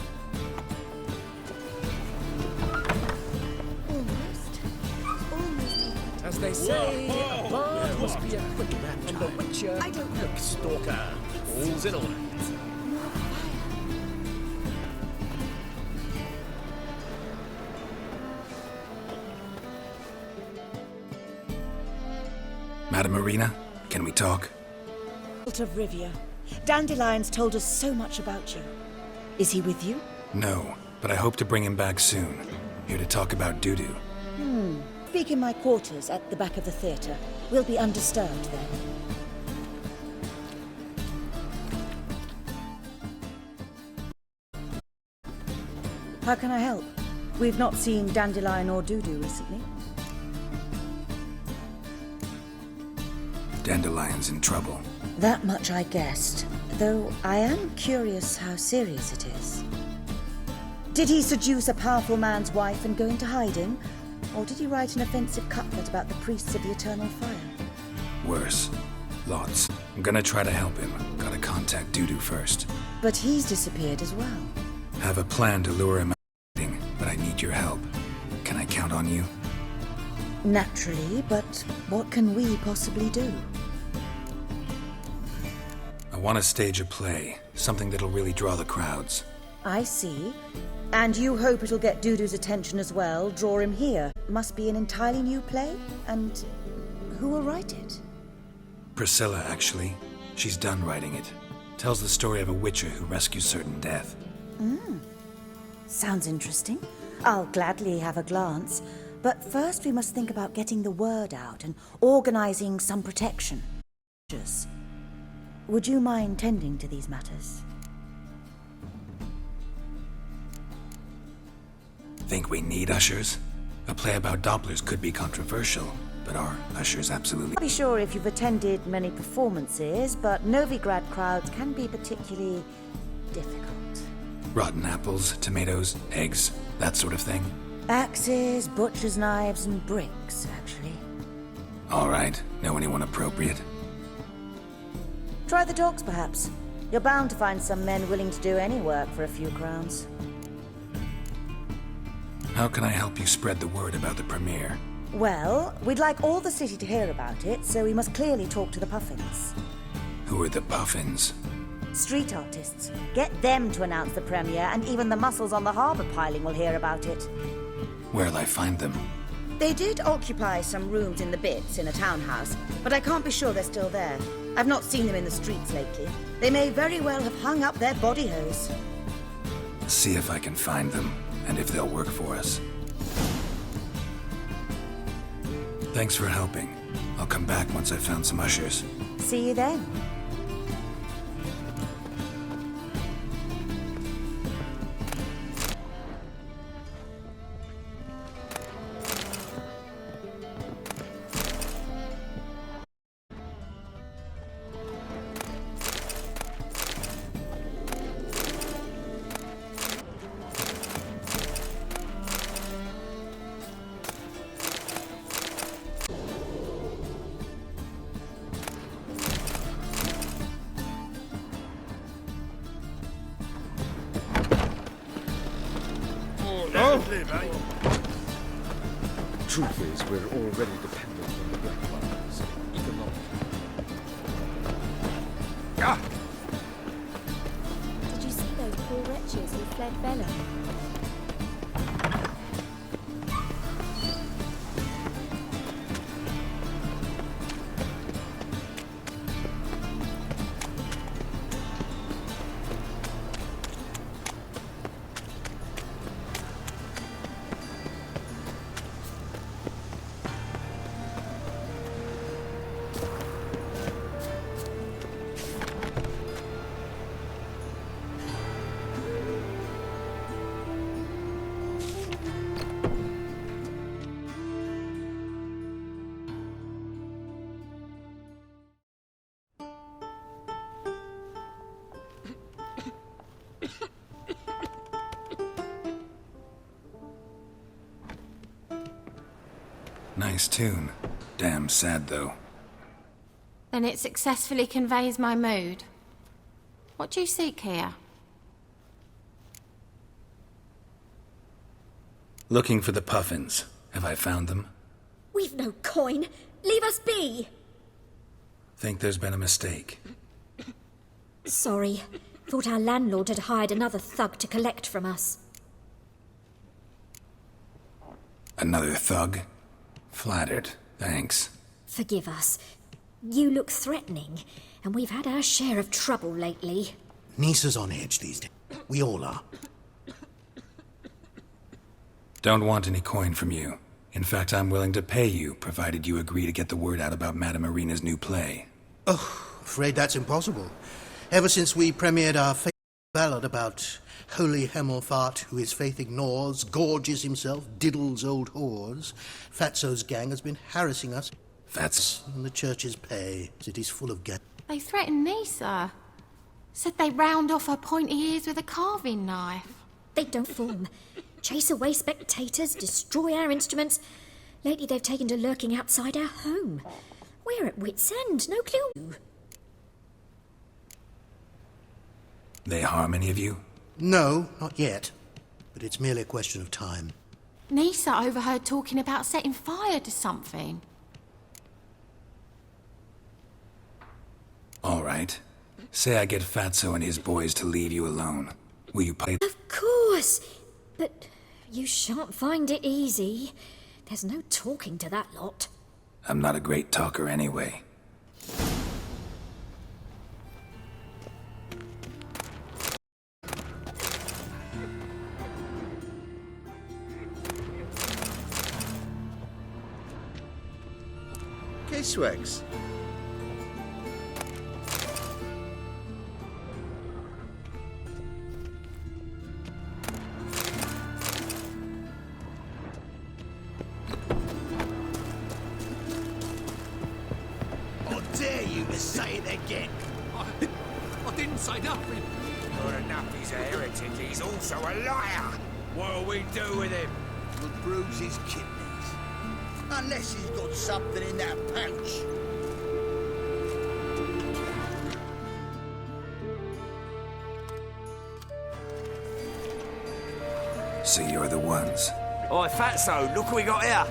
As they say, a bard must be a quick man, and the witcher, I don't look stalker. All's in order. Madame Marina, can we talk? Of Rivia. Dandelion's told us so much about you. Is he with you? No, but I hope to bring him back soon. Here to talk about Dudu. Speak in my quarters at the back of the theatre. We'll be undisturbed then. How can I help? We've not seen Dandelion or Dudu recently. Dandelion's in trouble. That much I guessed, though I am curious how serious it is. Did he seduce a powerful man's wife and go into hiding? Or did he write an offensive couplet about the priests of the eternal fire? Worse. Lots. I'm gonna try to help him. Gotta contact Dudu first. But he's disappeared as well. Have a plan to lure him out, but I need your help. Can I count on you? Naturally, but what can we possibly do? I want to stage a play. Something that'll really draw the crowds. I see. And you hope it'll get Dudu's attention as well, draw him here. Must be an entirely new play? And who will write it? Priscilla, actually. She's done writing it. Tells the story of a witcher who rescues certain death. Sounds interesting. I'll gladly have a glance. But first we must think about getting the word out and organizing some protection. Would you mind tending to these matters? Think we need ushers? A play about Dopplers could be controversial, but are ushers absolutely... Not be sure if you've attended many performances, but Novigrad crowds can be particularly difficult. Rotten apples, tomatoes, eggs, that sort of thing? Axes, butcher's knives, and bricks, actually. All right. Know anyone appropriate? Try the dogs, perhaps. You're bound to find some men willing to do any work for a few crowns. How can I help you spread the word about the premiere? Well, we'd like all the city to hear about it, so we must clearly talk to the Puffins. Who are the Puffins? Street artists. Get them to announce the premiere, and even the muscles on the harbour piling will hear about it. Where'll I find them? They did occupy some rooms in the Bits in a townhouse, but I can't be sure they're still there. I've not seen them in the streets lately. They may very well have hung up their body hose. See if I can find them, and if they'll work for us. Thanks for helping. I'll come back once I've found some ushers. See you then. live, eh? Truth is, we're already dependent on the Black Lives, economically. Ah! Did you see those poor wretches who fled Vellum? Nice tune. Damn sad, though. Then it successfully conveys my mood. What do you seek here? Looking for the Puffins. Have I found them? We've no coin. Leave us be. Think there's been a mistake. Sorry. Thought our landlord had hired another thug to collect from us. Another thug? Flattered. Thanks. Forgive us. You look threatening, and we've had our share of trouble lately. Nisa's on edge these days. We all are. Don't want any coin from you. In fact, I'm willing to pay you, provided you agree to get the word out about Madame Irina's new play. Oh, afraid that's impossible. Ever since we premiered our famous ballad about Holy Hemelfart, who his faith ignores, gorges himself, diddles old whores, Fatso's gang has been harassing us. Fats? And the church's pay. City's full of gas. They threatened Nisa. Said they round off her pointy ears with a carving knife. They don't form. Chase away spectators, destroy our instruments. Lately they've taken to lurking outside our home. We're at wit's end, no clue. They harm any of you? No, not yet. But it's merely a question of time. Nisa overheard talking about setting fire to something. All right. Say I get Fatso and his boys to leave you alone. Will you play? Of course. But you shan't find it easy. There's no talking to that lot. I'm not a great talker anyway. Swags. I dare you to say it again. I didn't say nothing. Not enough he's a heretic, he's also a liar. What'll we do with him? We'll bruise his kidneys. Unless he's got something in that pouch. So you're the ones. Oi, Fatso, look what we got here.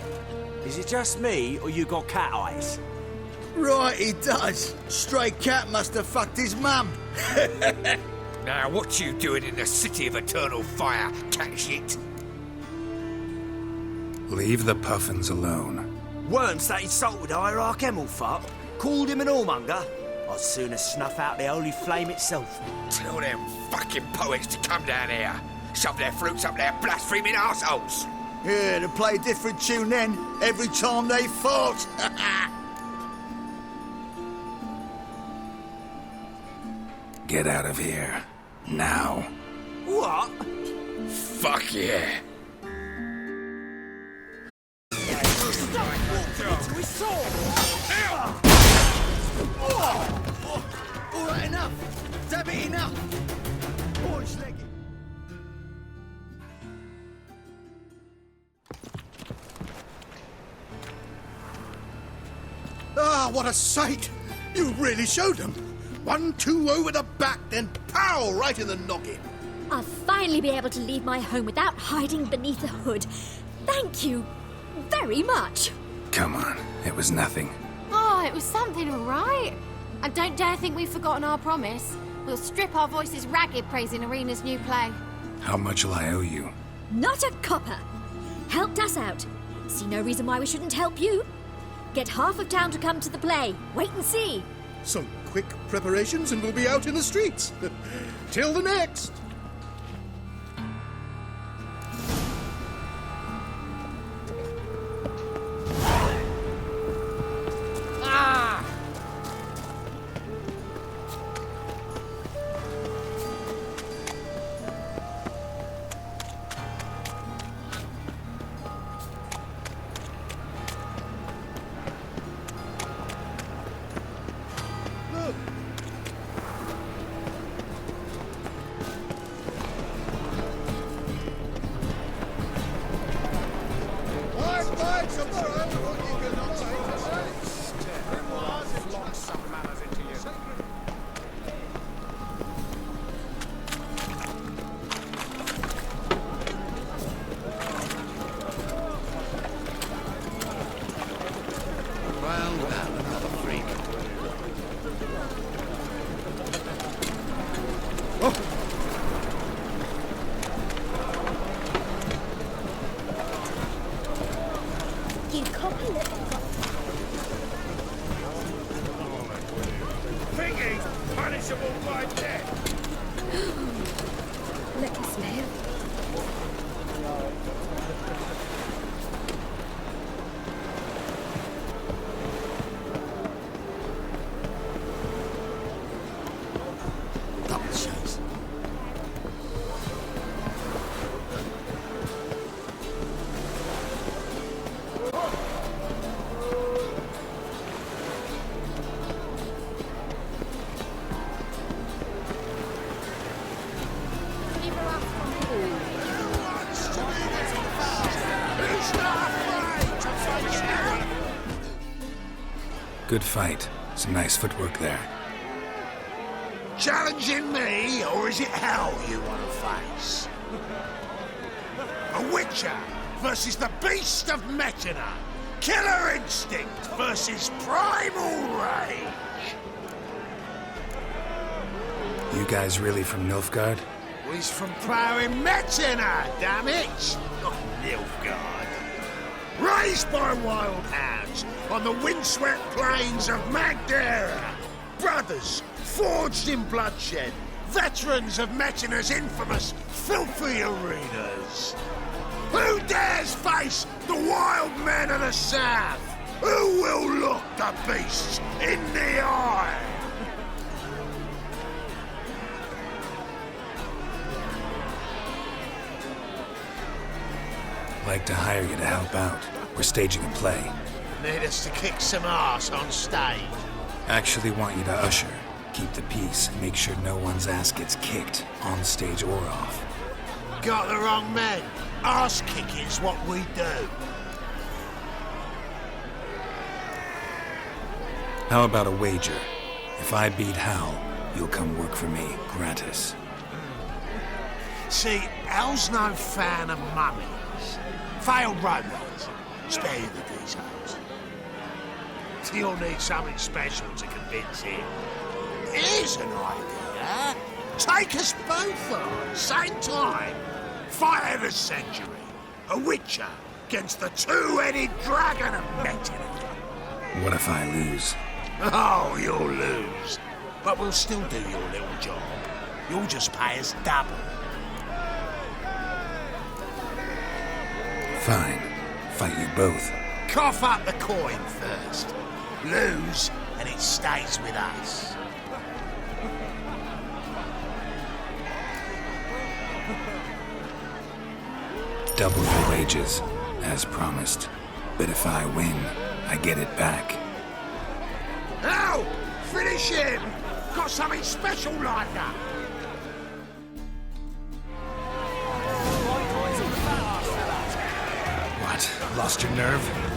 Is it just me, or you got cat eyes? Right, he does. Stray cat must have fucked his mum. Now, what you doing in the city of eternal fire, cat shit? Leave the Puffins alone. Once that insulted Hierarch Hemelfart, called him an whoremonger, I'd sooner snuff out the holy flame itself. Tell them fucking poets to come down here. Shove their fruits up their blaspheming arseholes. Yeah, to play a different tune then, every time they fought. Get out of here. Now. What? Fuck yeah. All right, enough. Damn it, enough. Boys, leg it. Ah, what a sight! You really showed them. 1-2 over the back, then pow, right in the noggin. I'll finally be able to leave my home without hiding beneath a hood. Thank you very much. Come on, it was nothing. Oh, it was something, all right. And don't dare think we've forgotten our promise. We'll strip our voices ragged praising Arena's new play. How much will I owe you? Not a copper. Helped us out. See no reason why we shouldn't help you. Get half of town to come to the play. Wait and see. Some quick preparations and we'll be out in the streets. Till the next. You copy it. Thinking punishable by death. Let us live. Double chase. Good fight. Some nice footwork there. Challenging me, or is it hell you want to face? A Witcher versus the Beast of Metina. Killer instinct versus primal rage. You guys really from Nilfgaard? We's from ploughing Metina, damn it! Not Nilfgaard. Raised by wild hounds on the windswept plains of Magdera. Brothers forged in bloodshed. Veterans of Metina's infamous filthy arenas. Who dares face the wild men of the south? Who will look the beasts in the eye? Like to hire you to help out. We're staging a play. Need us to kick some ass on stage. Actually want you to usher. Keep the peace. Make sure no one's ass gets kicked, on stage or off. Got the wrong men. Ass kicking's what we do. How about a wager? If I beat Hal, you'll come work for me, gratis. See, Hal's no fan of mummies. Failed romance. Spare you the details. You'll need something special to convince him. Here's an idea. Take us both on, same time. Fight of the century. A Witcher against the two-headed dragon of Metina. What if I lose? Oh, you'll lose. But we'll still do your little job. You'll just pay us double. Fine. Fight you both. Cough up the coin first. Lose, and it stays with us. Double your wages, as promised. But if I win, I get it back. Now, finish him! Got something special lined up. What? Lost your nerve?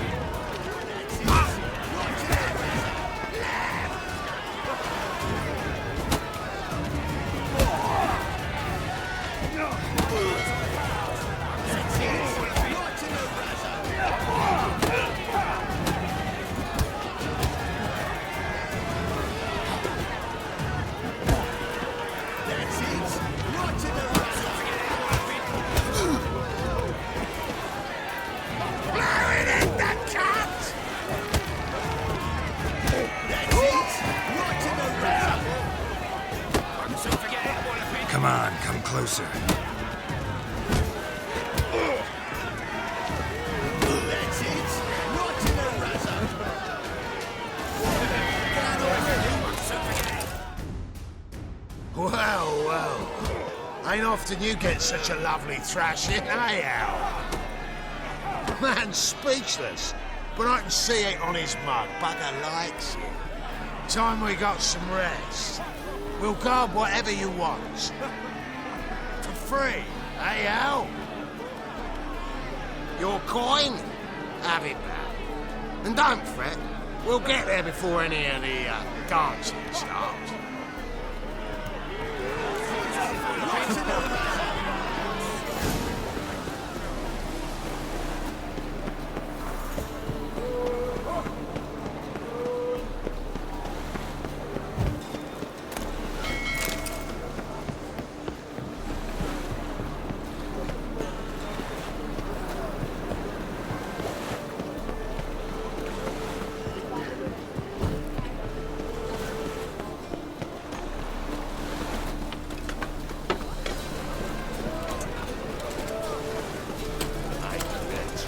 closer. That's it. Right to the razor. Well, well. Ain't often you get such a lovely thrashing, eh, Al? Man's speechless, but I can see it on his mug. Bugger likes it. Time we got some rest. We'll guard whatever you want. For free, eh, Al? Your coin? Have it back. And don't fret, we'll get there before any of the dancing starts.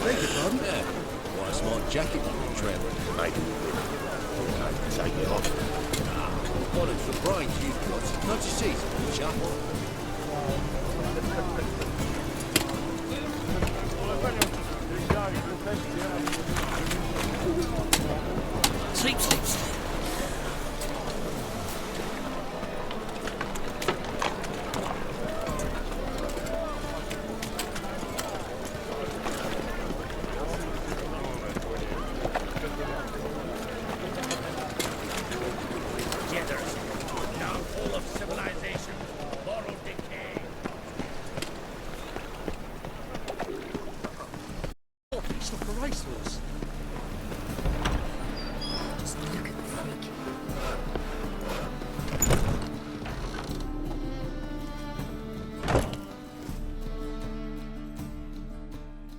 Beg your pardon? Yeah. Why, a smart jacket you can tramp. Maybe you will. Okay, take it off. What a the brains you've got. Can't you see, chap? Sleep, sleep, sleep.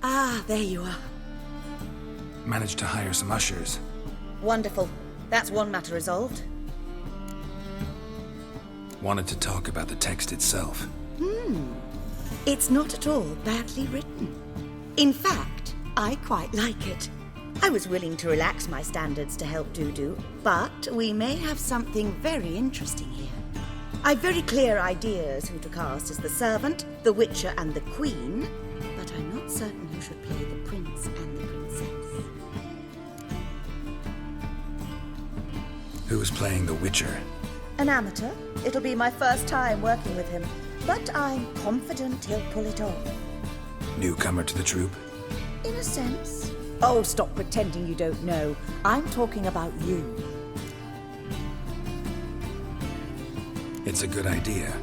Ah, there you are. Managed to hire some ushers. Wonderful. That's one matter resolved. Wanted to talk about the text itself. It's not at all badly written. In fact, I quite like it. I was willing to relax my standards to help Dudu, but we may have something very interesting here. I've very clear ideas who to cast as the servant, the witcher, and the queen, but I'm not certain who should play the prince and the princess. Who's playing the Witcher? An amateur. It'll be my first time working with him, but I'm confident he'll pull it off. Newcomer to the troupe? In a sense. Oh, stop pretending you don't know. I'm talking about you. It's a good idea.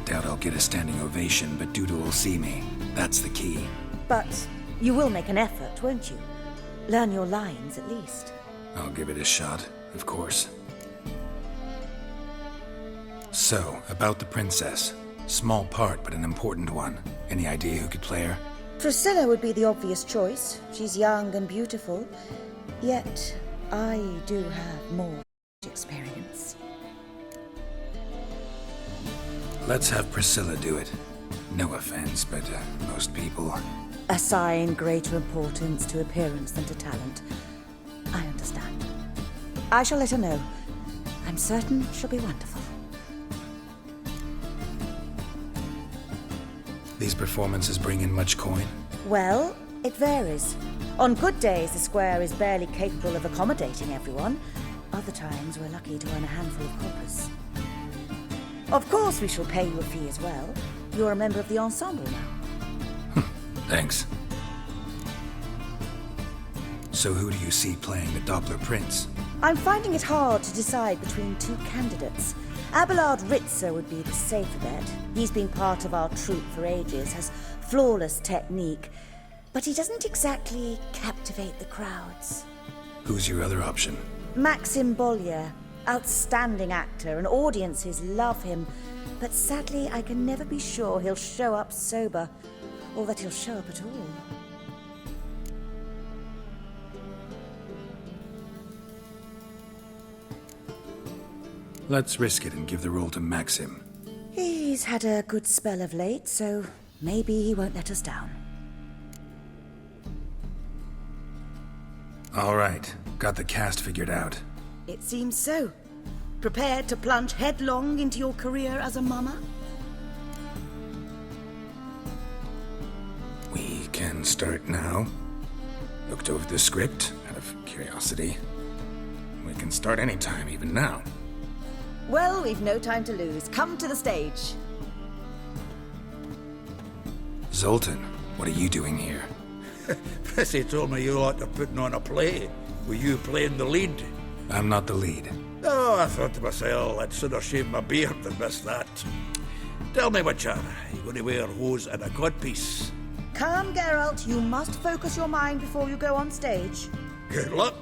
Doubt I'll get a standing ovation, but Dudu will see me. That's the key. But you will make an effort, won't you? Learn your lines, at least. I'll give it a shot, of course. So, about the princess. Small part, but an important one. Any idea who could play her? Priscilla would be the obvious choice. She's young and beautiful. Yet, I do have more experience. Let's have Priscilla do it. No offense, but most people... Assign greater importance to appearance than to talent. I understand. I shall let her know. I'm certain she'll be wonderful. These performances bring in much coin? Well, it varies. On good days, the square is barely capable of accommodating everyone. Other times, we're lucky to earn a handful of coppers. Of course, we shall pay you a fee as well. You're a member of the ensemble now. Thanks. So who do you see playing the Doppler Prince? I'm finding it hard to decide between two candidates. Abelard Ritzer would be the safer bet. He's been part of our troupe for ages, has flawless technique, but he doesn't exactly captivate the crowds. Who's your other option? Maxim Bollier, outstanding actor, and audiences love him, but sadly I can never be sure he'll show up sober, or that he'll show up at all. Let's risk it and give the role to Maxim. He he's had a good spell of late, so maybe he won't let us down. All right, got the cast figured out. It seems so. Prepared to plunge headlong into your career as a mama? We can start now. Looked over the script out of curiosity. We can start anytime, even now. Well, we've no time to lose. Come to the stage. Zoltan, what are you doing here? Prissy told me you ought to putting on a play. Were you playing the lead? I'm not the lead. Oh, I thought to myself, I'd sooner shave my beard than miss that. Tell me, Witcher, you going to wear hose and a codpiece? Calm, Geralt. You must focus your mind before you go on stage. Good luck.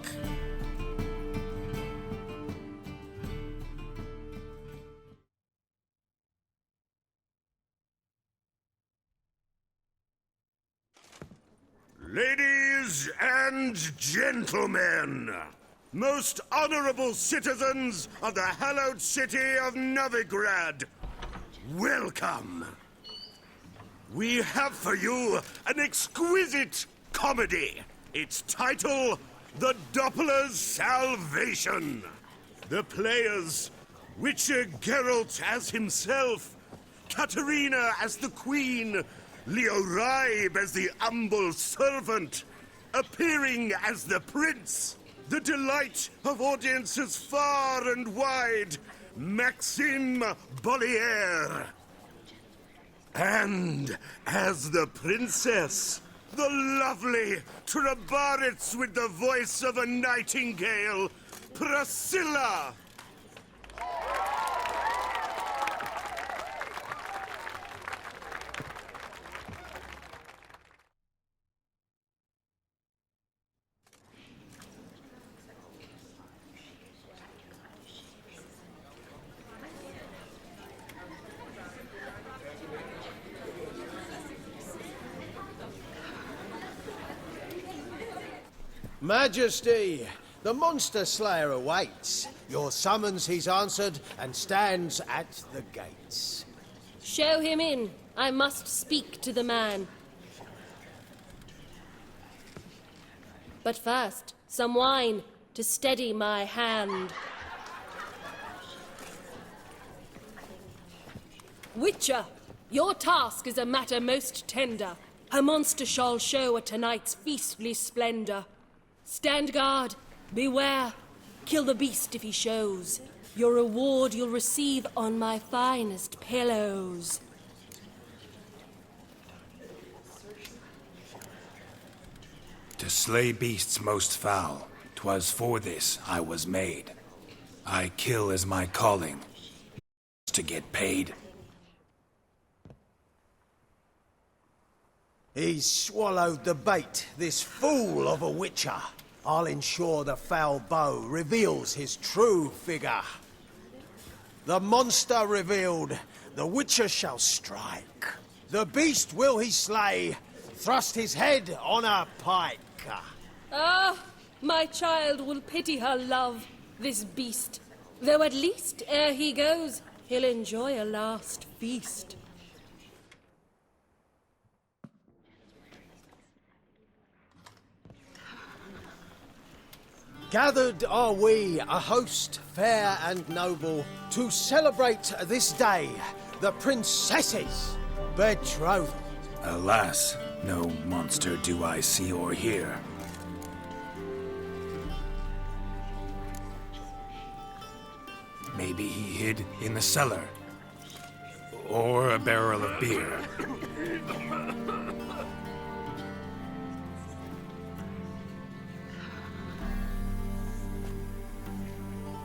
Ladies and gentlemen, most honorable citizens of the hallowed city of Novigrad, welcome. We have for you an exquisite comedy. Its title, The Doppler's Salvation. The players, Witcher Geralt as himself, Katarina as the Queen, Leo Raib as the humble servant, appearing as the Prince, the delight of audiences far and wide, Maxime Bollier. And as the Princess, the lovely Trabaritz with the voice of a nightingale, Priscilla. Majesty, the monster slayer awaits. Your summons he's answered and stands at the gates. Show him in. I must speak to the man. But first, some wine to steady my hand. Witcher, your task is a matter most tender. A monster shall show at tonight's feastly splendor. Stand guard, beware, kill the beast if he shows. Your reward you'll receive on my finest pillows. To slay beasts most foul, 'twas for this I was made. I kill as my calling, to get paid. He's swallowed the bait, this fool of a witcher. I'll ensure the foul bow reveals his true figure. The monster revealed, the witcher shall strike. The beast will he slay, thrust his head on a pike. Ah, my child will pity her love, this beast. Though at least, ere he goes, he'll enjoy a last feast. Gathered are we, a host fair and noble, to celebrate this day, the princess's betrothal. Alas, no monster do I see or hear. Maybe he hid in the cellar. Or a barrel of beer.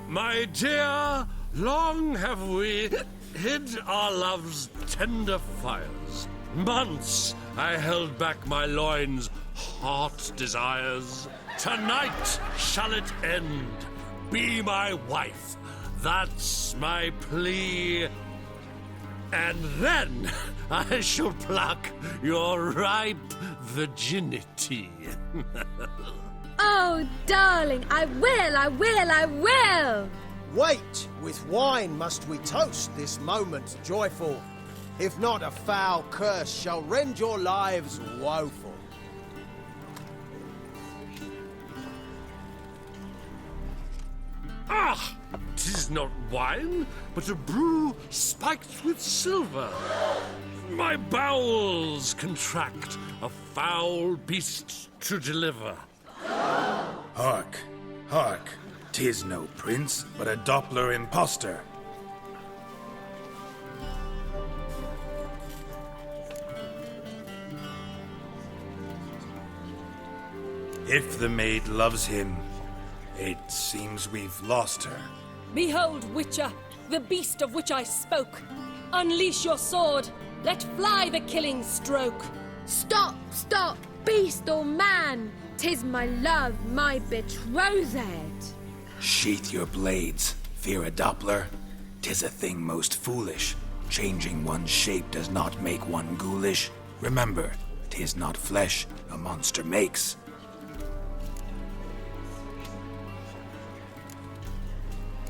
My dear, long have we hid our love's tender fires. Months I held back my loins' hot desires. Tonight shall it end. Be my wife. That's my plea. And then I shall pluck your ripe virginity. Oh, darling, I will! Wait, with wine must we toast this moment joyful. If not, a foul curse shall rend your lives woeful. Ah! 'Tis not wine, but a brew spiked with silver. My bowels contract, a foul beast to deliver. Hark, hark. 'Tis no prince, but a Doppler impostor. If the maid loves him, it seems we've lost her. Behold, Witcher, the beast of which I spoke. Unleash your sword. Let fly the killing stroke. Stop, stop, beast or man! 'Tis my love, my betrothed. Sheath your blades, fear a Doppler. 'Tis a thing most foolish. Changing one's shape does not make one ghoulish. Remember, 'tis not flesh a monster makes.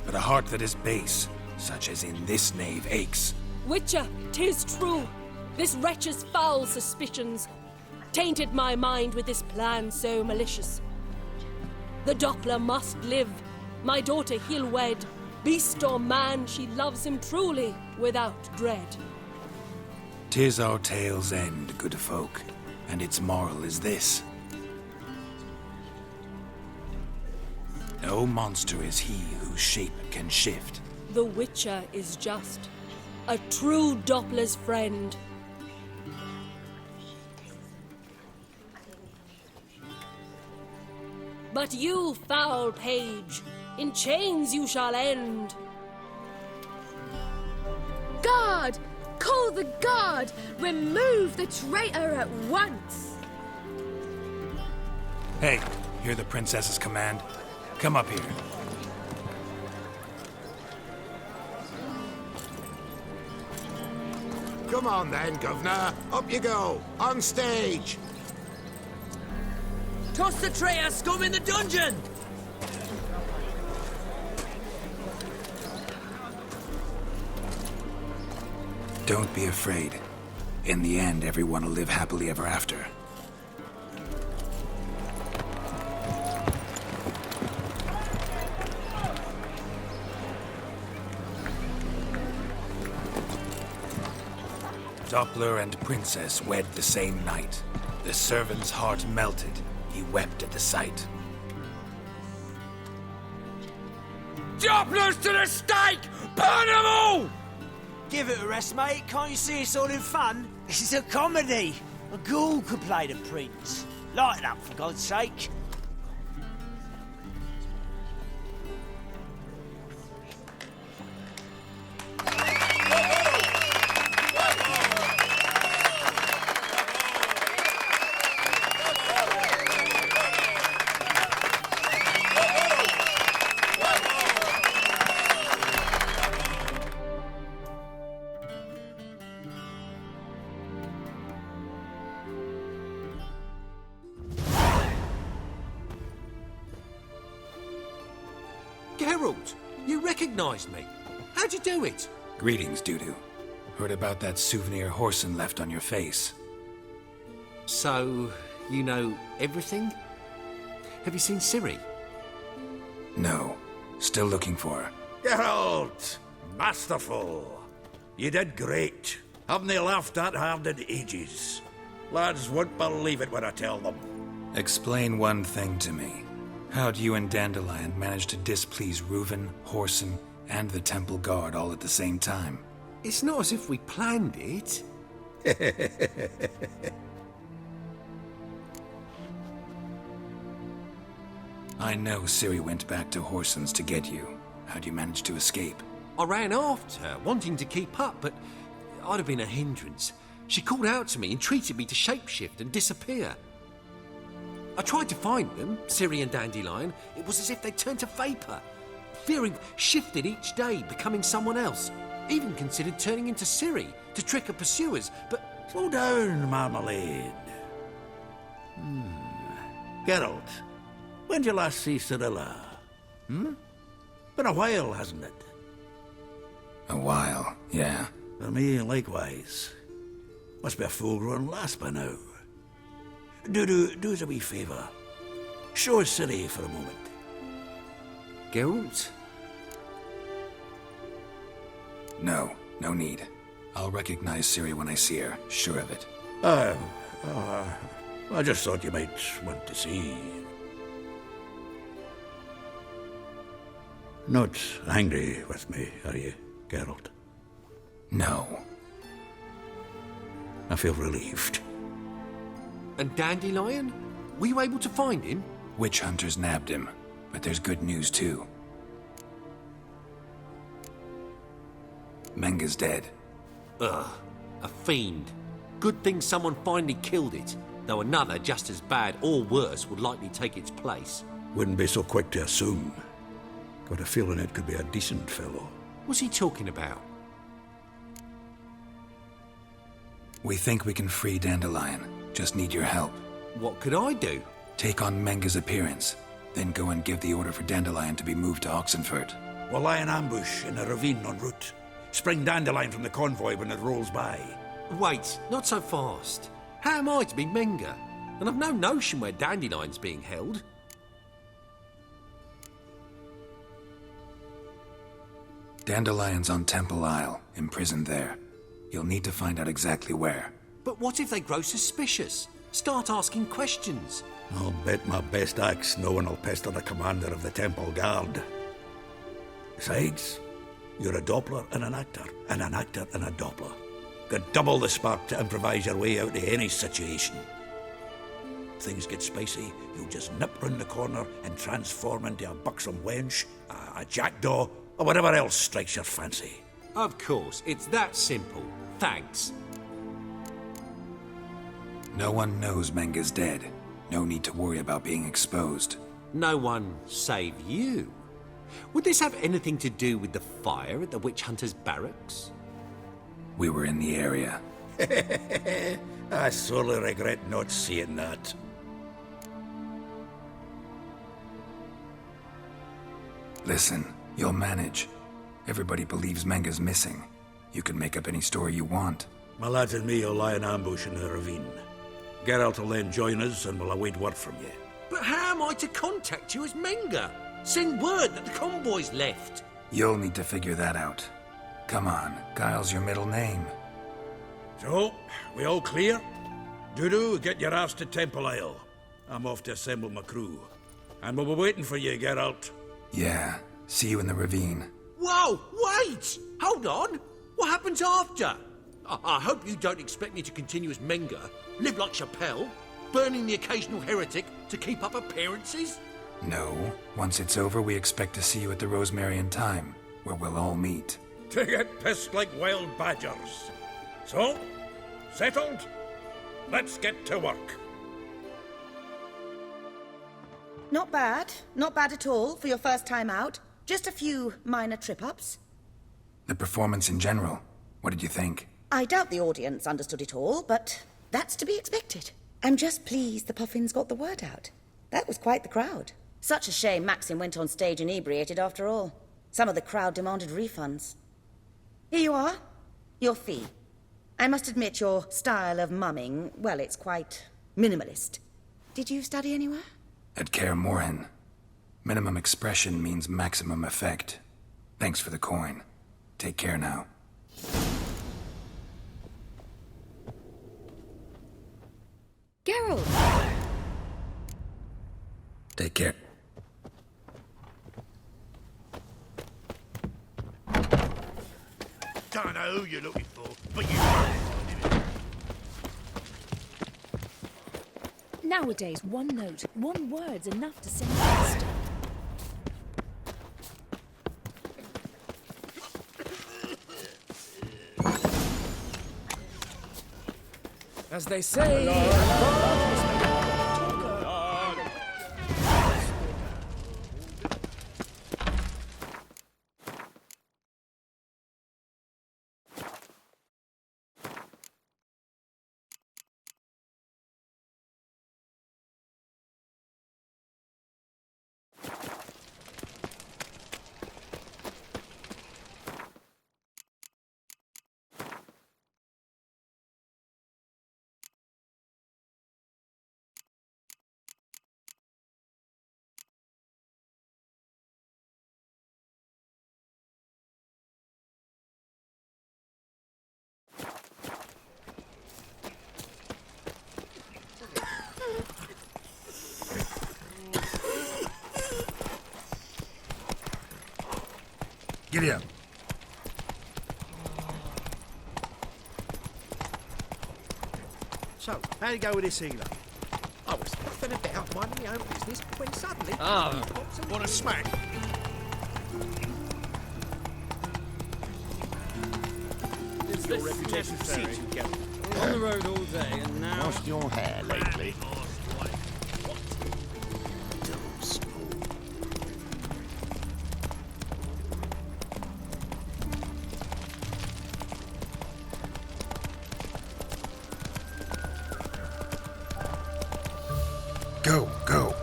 But a heart that is base, such as in this knave aches. Witcher, 'tis true. This wretch's foul suspicions tainted my mind with this plan so malicious. The Doppler must live. My daughter he'll wed. Beast or man, she loves him truly, without dread. 'Tis our tale's end, good folk, and its moral is this. No monster is he whose shape can shift. The Witcher is just a true Doppler's friend. But you, foul page, in chains you shall end. Guard! Call the guard! Remove the traitor at once! Hey, hear the princess's command? Come up here. Come on then, Governor. Up you go. On stage. Toss the traitor scum in the dungeon! Don't be afraid. In the end, everyone will live happily ever after. Doppler and princess wed the same night. The servant's heart melted. He wept at the sight. Dopplers to the stake! Burn them all! Give it a rest, mate. Can't you see it's all in fun? This is a comedy. A ghoul could play the prince. Lighten up, for God's sake. Geralt, you recognized me. How'd you do it? Greetings, Dudu. Heard about that souvenir Horson left on your face. So, you know everything? Have you seen Ciri? No. Still looking for her. Geralt! Masterful! You did great. Haven't they laughed that hard in ages? Lads won't believe it when I tell them. Explain one thing to me. How'd you and Dandelion manage to displease Reuven, Horson, and the Temple Guard all at the same time? It's not as if we planned it. I know Ciri went back to Horson's to get you. How'd you manage to escape? I ran after her, wanting to keep up, but I'd have been a hindrance. She called out to me, entreated me to shapeshift and disappear. I tried to find them, Ciri and Dandelion. It was as if they'd turned to vapour. Fearing shifted each day, becoming someone else. Even considered turning into Ciri to trick her pursuers, but... Slow down, Marmalade. Geralt, when did you last see Cirilla? Been a while, hasn't it? A while, yeah. For me, likewise. Must be a full-grown lass by now. Do us a wee favour. Show us Ciri for a moment. Geralt? No need. I'll recognize Ciri when I see her, sure of it. I just thought you might want to see. Not angry with me, are you, Geralt? No. I feel relieved. And Dandelion? Were you able to find him? Witch hunters nabbed him, but there's good news too. Menga's dead. Ugh, a fiend. Good thing someone finally killed it, though another just as bad or worse would likely take its place. Wouldn't be so quick to assume. Got a feeling it could be a decent fellow. What's he talking about? We think we can free Dandelion. Just need your help. What could I do? Take on Menga's appearance, then go and give the order for Dandelion to be moved to Oxenford. We'll lie in ambush in a ravine en route. Spring Dandelion from the convoy when it rolls by. Wait, not so fast. How am I to be Menga? And I've no notion where Dandelion's being held. Dandelion's on Temple Isle, imprisoned there. You'll need to find out exactly where. But what if they grow suspicious? Start asking questions. I'll bet my best axe no one will pester the commander of the Temple Guard. Besides, you're a Doppler and an actor and a Doppler. Got double the spark to improvise your way out of any situation. If things get spicy, you'll just nip round the corner and transform into a buxom wench, a jackdaw, or whatever else strikes your fancy. Of course, it's that simple. Thanks. No one knows Menga's dead. No need to worry about being exposed. No one save you. Would this have anything to do with the fire at the witch hunters' barracks? We were in the area. I sorely regret not seeing that. Listen, you'll manage. Everybody believes Menga's missing. You can make up any story you want. My lads and me will lie in ambush in the ravine. Geralt will then join us and we'll await word from you. But how am I to contact you as Menga? Send word that the convoy's left. You'll need to figure that out. Come on, Guile's your middle name. So, we all clear? Dudu, get your ass to Temple Isle. I'm off to assemble my crew. And we'll be waiting for you, Geralt. Yeah, see you in the ravine. Whoa, wait! Hold on! What happens after? I hope you don't expect me to continue as Menga, live like Chappelle, burning the occasional heretic to keep up appearances? No. Once it's over, we expect to see you at the Rosemary in Time, where we'll all meet. To get pissed like wild badgers. So, settled? Let's get to work. Not bad. Not bad at all for your first time out. Just a few minor trip-ups. The performance in general, what did you think? I doubt the audience understood it all, but that's to be expected. I'm just pleased the Puffins got the word out. That was quite the crowd. Such a shame Maxim went on stage inebriated after all. Some of the crowd demanded refunds. Here you are. Your fee. I must admit your style of mumming, well, it's quite minimalist. Did you study anywhere? At Kaer Morhen. Minimum expression means maximum effect. Thanks for the coin. Take care now. Geralt! Take care. Don't know who you're looking for, but you won't find him. Nowadays, one note, one word's enough to send master. As they say... Giddy up. So, how you go with this healer? I was nothing about minding my own business when suddenly... What a smack. Is Your this reputation necessary? precedes you, Geralt. On the road all day, and now... Lost your hair lately. Go, go.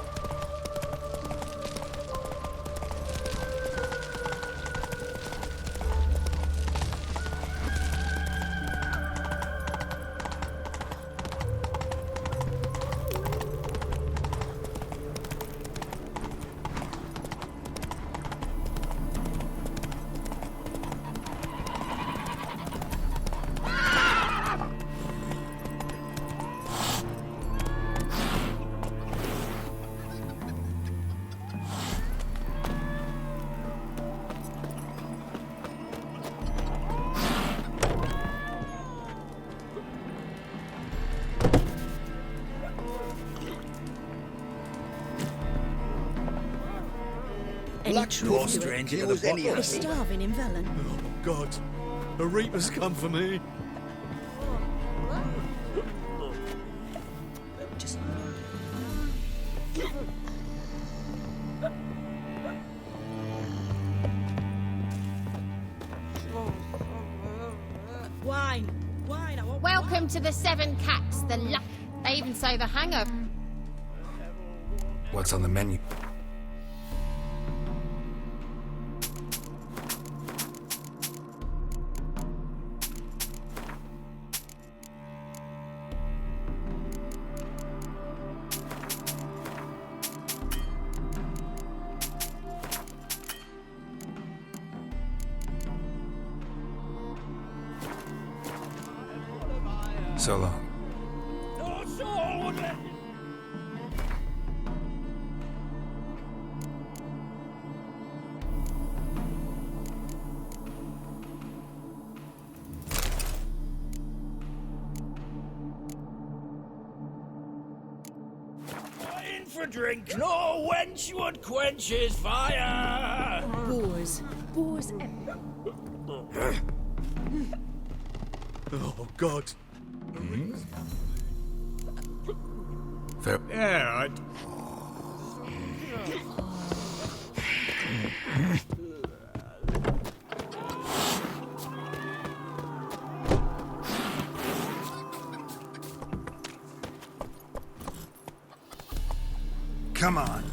Black stranger there was any We're starving in Velen. Oh, God. A reaper's come for me. Wine. Wine. I want Welcome to the Seven Cats, the luck. They even say the hangover. What's on the menu? So long. In for drink, no wench would quench his fire. Boars. Boars. Oh, God. Fair. Yeah, Come on.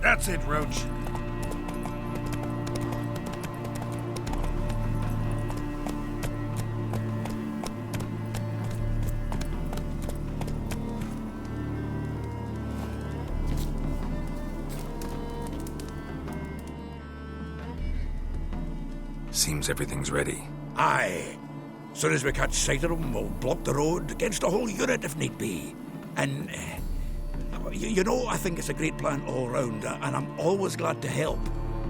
That's it, Roach. Seems everything's ready. Aye. Soon as we catch sight of them, we'll block the road against a whole unit if need be. And, you know, I think it's a great plan all round, and I'm always glad to help.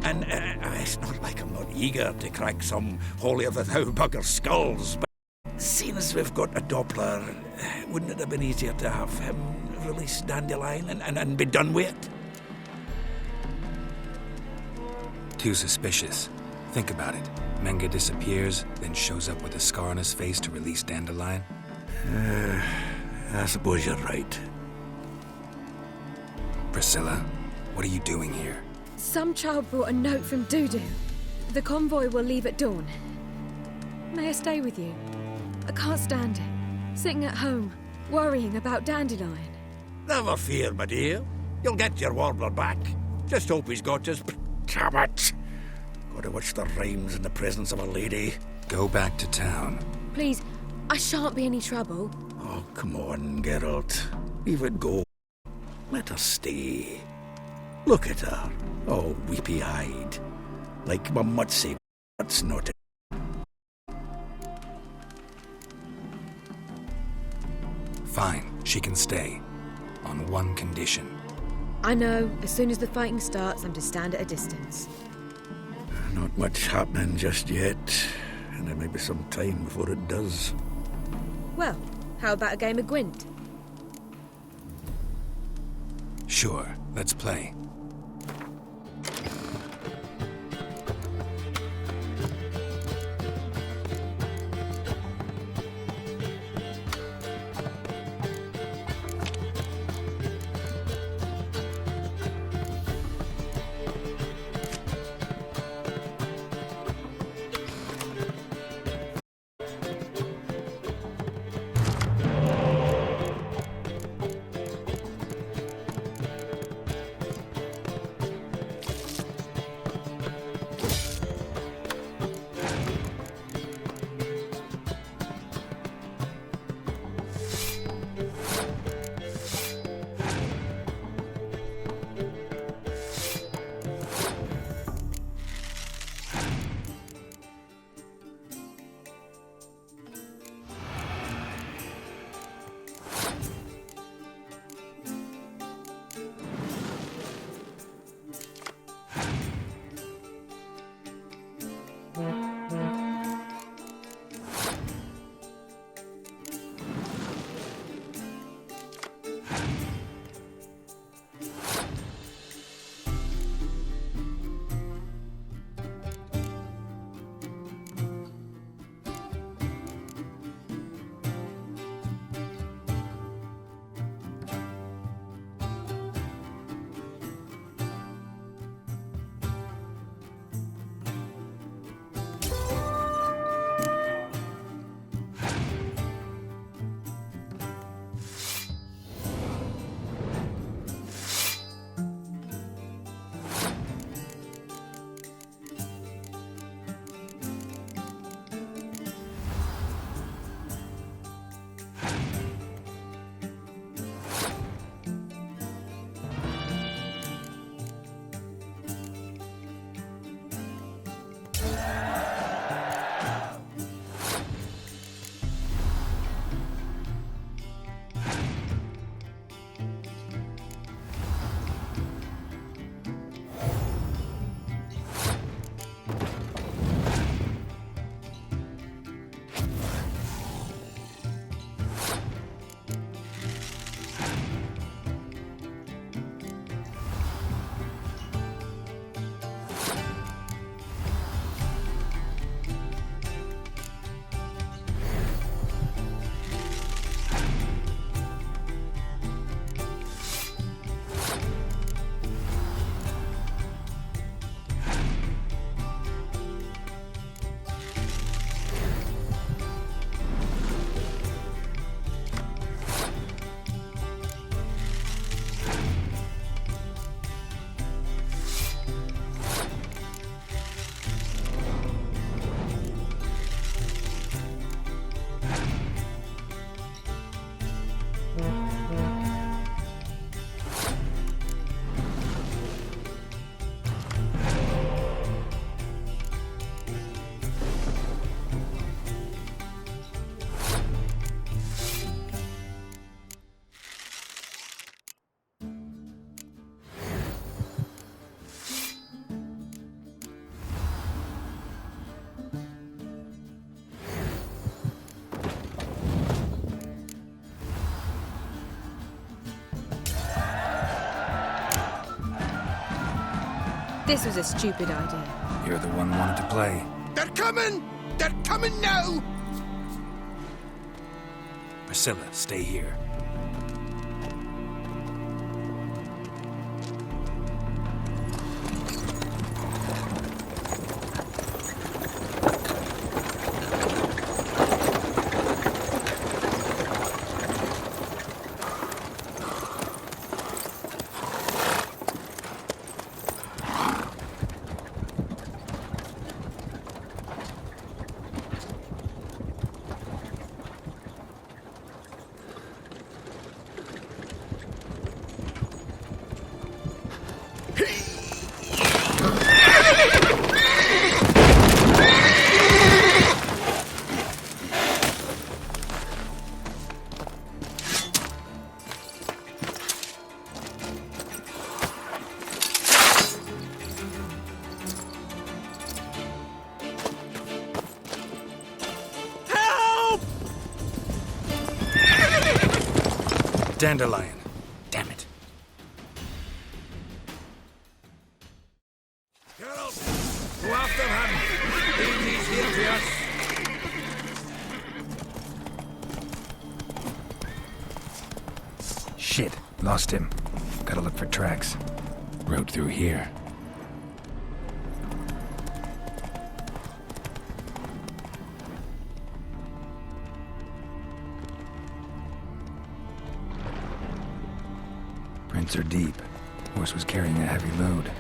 And it's not like I'm not eager to crack some holier-than-thou bugger skulls, but seeing as we've got a Doppler, wouldn't it have been easier to have him release Dandelion and be done with it? Too suspicious. Think about it. Menga disappears, then shows up with a scar on his face to release Dandelion. I suppose you're right. Priscilla, what are you doing here? Some child brought a note from Dudu. The convoy will leave at dawn. May I stay with you? I can't stand it. Sitting at home, worrying about Dandelion. Never fear, my dear. You'll get your warbler back. Just hope he's got his... Damn it! Gotta watch the rhymes in the presence of a lady. Go back to town. Please, I shan't be any trouble. Oh, come on, Geralt. Leave it go. Let her stay. Look at her, all weepy-eyed, like my mutsy. That's not it. Fine, she can stay. On one condition. I know, as soon as the fighting starts, I'm to stand at a distance. Not much happening just yet, and there may be some time before it does. Well, how about a game of Gwent? Sure, let's play. This was a stupid idea. You're the one who wanted to play. They're coming! They're coming now! Priscilla, stay here. Dandelion. Damn it. Geralt, go after him. He's here to us. Shit, lost him. Gotta look for tracks. Road through here. Prints are deep. Horse was carrying a heavy load.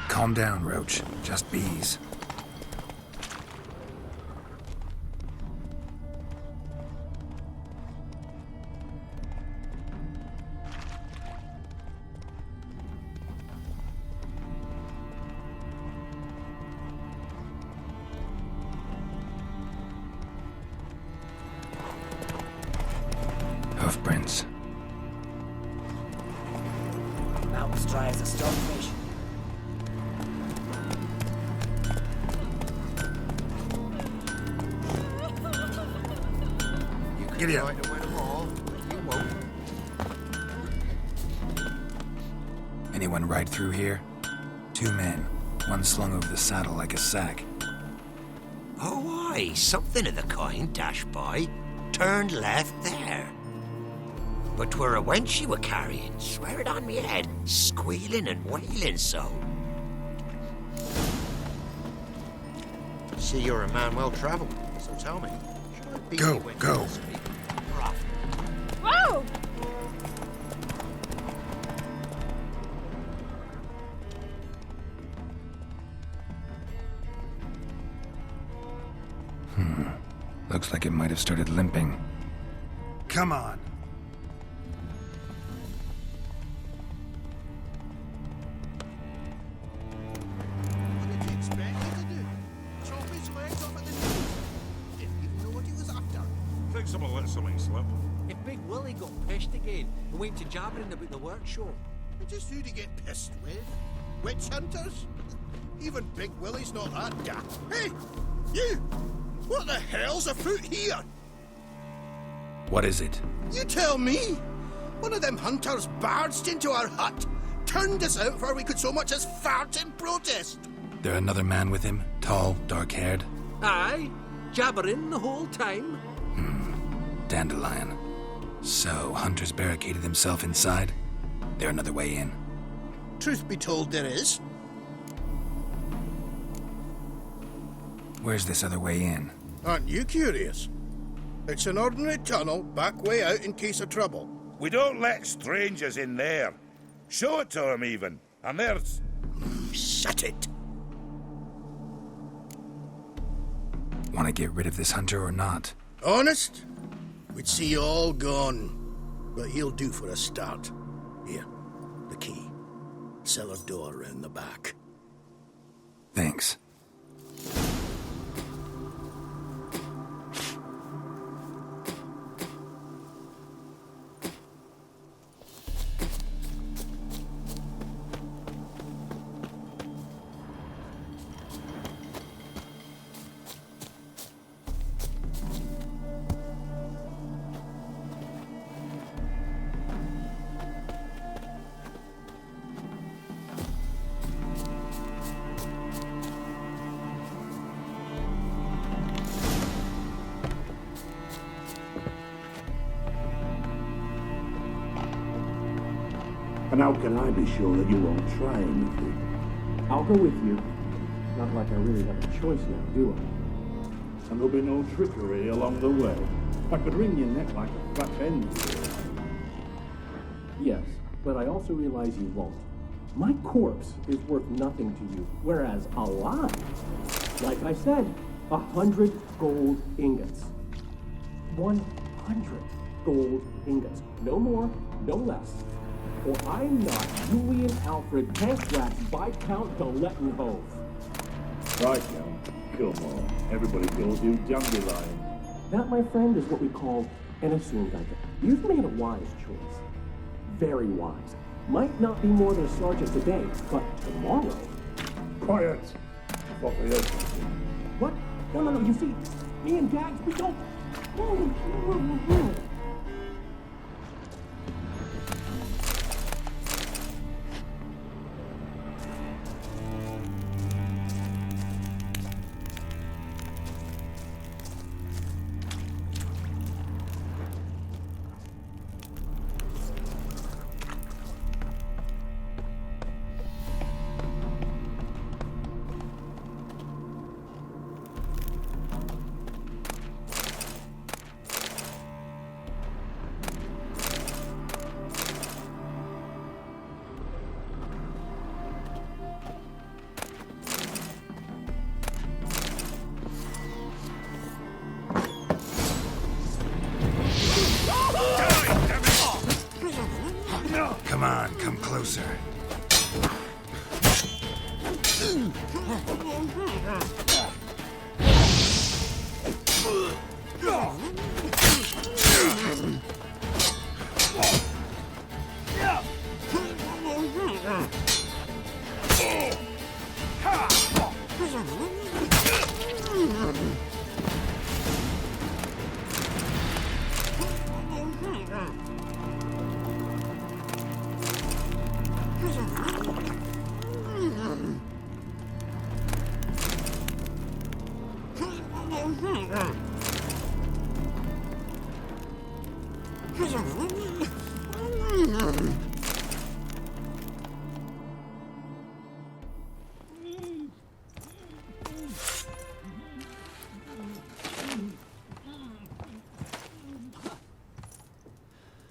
Calm down, Roach. Just bees. Hoofprints. Mountain's dry as a stonefish. Giddy up. Anyone ride through here? 2 men. One slung over the saddle like a sack. Oh, aye, something of the kind dashed by. Turned left there. But 'twere a wench you were carrying, swear it on me head, squealing and wailing so. See, you're a man well travelled, so tell me. Should I beat Go, you when go. you speak? Whoa! Looks like it might have started limping. Come on. What did you expect me to do? Chop his legs off at the knees? Didn't even know what he was after. Think someone let something slip. If Big Willie got pissed again and went to jabbering about the workshop. Just who to get pissed with? Witch hunters? Even Big Willie's not that guy. Hey! You! What the hell's afoot here? What is it? You tell me! One of them hunters barged into our hut, turned us out before we could so much as fart in protest. There another man with him? Tall, dark-haired? Aye, jabbering the whole time. Dandelion. So, Hunter's barricaded himself inside? There another way in? Truth be told, there is. Where's this other way in? Aren't you curious? It's an ordinary tunnel, back way out in case of trouble. We don't let strangers in there. Show it to 'em even. And there's... Shut it! Want to get rid of this hunter or not? Honest? We'd see you all gone. But he'll do for a start. Here, the key. Cellar door round the back. Thanks. And how can I be sure that you won't try anything? I'll go with you. Not like I really have a choice now, do I? And there'll be no trickery along the way. I could wring your neck like a fat hen. Yes, but I also realize you won't. My corpse is worth nothing to you, whereas alive, like I said, 100 gold ingots. 100 gold ingots. No more, no less. Or I'm not Julian Alfred Pankratz Viscount de Lettenhove. Right now, come on. Everybody calls you Dandelion. That, my friend, is what we call an assumed identity. You've made a wise choice. Very wise. Might not be more than a sergeant today, but tomorrow... Quiet! I thought we heard something. What? No, you see, me and Gags, we don't... Come on, come closer.